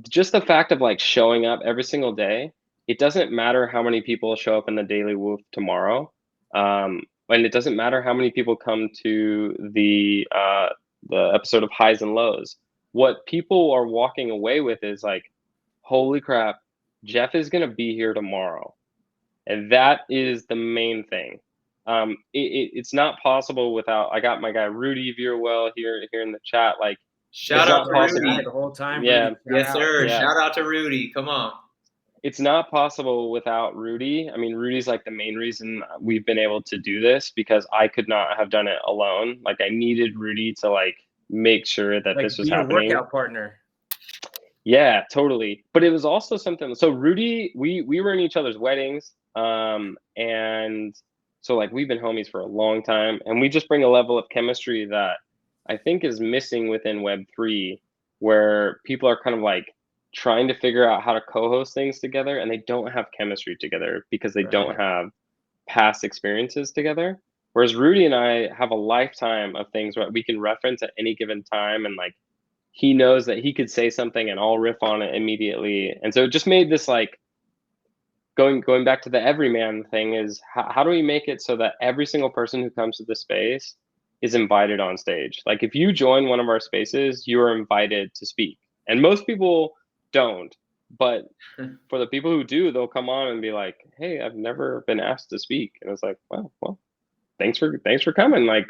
just the fact of like showing up every single day, it doesn't matter how many people show up in the Daily WOOF tomorrow. And it doesn't matter how many people come to the episode of Highs and Lows. What people are walking away with is like, holy crap, Jeff is going to be here tomorrow. And that is the main thing. It's not possible without, I got my guy Rudy Veerwell here in the chat. Like, shout out to Rudy the whole time. Yeah. Yes, sir. Yeah. Shout out to Rudy. Come on. It's not possible without Rudy. I mean, Rudy's like the main reason we've been able to do this, because I could not have done it alone. Like, I needed Rudy to like make sure that this was happening. A workout partner. Yeah, totally. But it was also something. So Rudy, we were in each other's weddings, and so like we've been homies for a long time, and we just bring a level of chemistry that I think is missing within Web3, where people are kind of like trying to figure out how to co-host things together, and they don't have chemistry together because they don't have past experiences together. Whereas Rudy and I have a lifetime of things that we can reference at any given time, and like he knows that he could say something and I'll riff on it immediately. And so it just made this like going back to the everyman thing is how do we make it so that every single person who comes to the space is invited on stage? Like, if you join one of our spaces, you are invited to speak. And most people don't. But for the people who do, they'll come on and be like, "Hey, I've never been asked to speak," and it's like, well, thanks for coming. Like,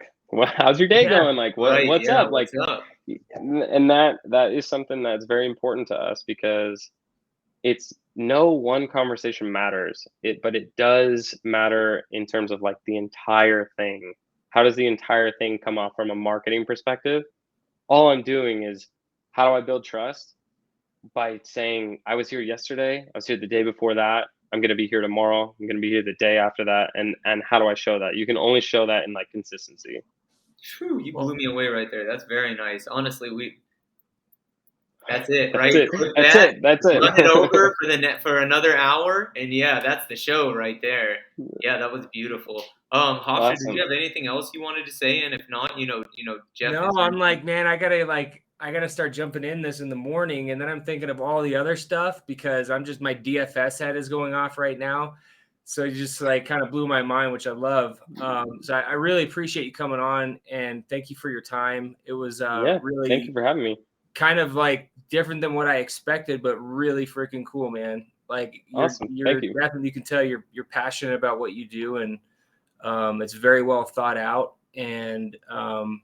how's your day going? Like, what's up? Like, what's up? and that is something that's very important to us, because it's no one conversation matters, but it does matter in terms of like the entire thing. How does the entire thing come off from a marketing perspective? All I'm doing is, how do I build trust? By saying, I was here yesterday, I was here the day before that, I'm going to be here tomorrow, I'm going to be here the day after that. And how do I show that? You can only show that in like consistency. Whew, you blew me away right there. That's very nice. Honestly, that's it, right? That's it. Run it over for another hour, and yeah, that's the show right there. Yeah, that was beautiful. Hofstra, Awesome. did you have anything else you wanted to say? And if not, Jeff. No, I'm like, man, I gotta start jumping in this in the morning, and then I'm thinking of all the other stuff, because my DFS head is going off right now. So you just like kind of blew my mind, which I love. So I really appreciate you coming on, and thank you for your time. It was really, thank you for having me. Kind of like different than what I expected, but really freaking cool, man. Like awesome. Thank you. You can tell you're passionate about what you do, and it's very well thought out. And I'm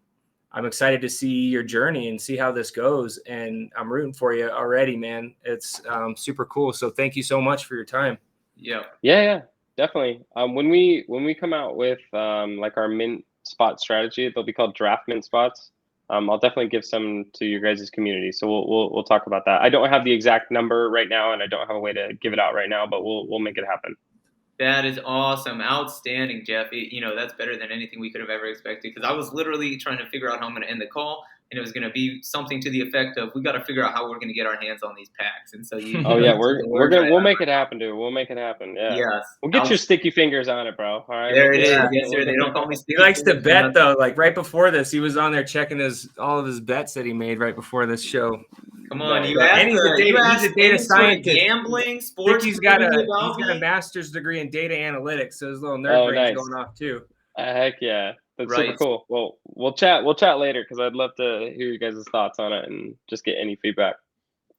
excited to see your journey and see how this goes. And I'm rooting for you already, man. It's super cool. So thank you so much for your time. Yeah, definitely. When we come out with like our mint spot strategy, they'll be called draft mint spots. I'll definitely give some to your guys' community. So we'll talk about that. I don't have the exact number right now, and I don't have a way to give it out right now, but we'll make it happen. That is awesome. Outstanding, Jeff. That's better than anything we could have ever expected, because I was literally trying to figure out how I'm going to end the call, and it was going to be something to the effect of, we got to figure out how we're going to get our hands on these packs. And so we'll make it happen, dude. We'll make it happen. Yeah. Yes. We'll get your sticky fingers on it, bro. All right. There it is. Yes, sir. They don't call me sticky. He likes to bet though. Like right before this, he was on there checking all of his bets that he made right before this show. Come on, he's a data scientist. Gambling, sports. He's got a master's degree in data analytics, so his little nerd brain's going off too. Heck yeah, that's super cool. Well, we'll chat later, because I'd love to hear you guys' thoughts on it and just get any feedback.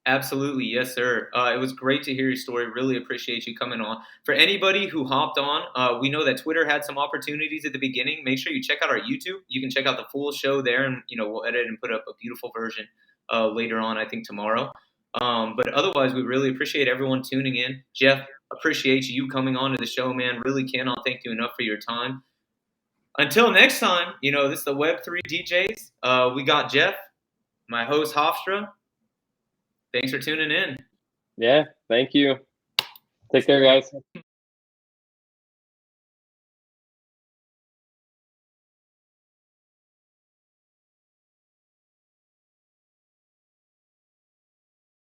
Absolutely, yes, sir. It was great to hear your story. Really appreciate you coming on. For anybody who hopped on, we know that Twitter had some opportunities at the beginning. Make sure you check out our YouTube. You can check out the full show there, and we'll edit and put up a beautiful version later on, I think tomorrow. But otherwise, we really appreciate everyone tuning in. Jeff, appreciate you coming on to the show, man. Really cannot thank you enough for your time. Until next time, this is the Web3 DJs. We got Jeff, my host, Hofstra. Thanks for tuning in. Yeah, thank you. Take care, guys.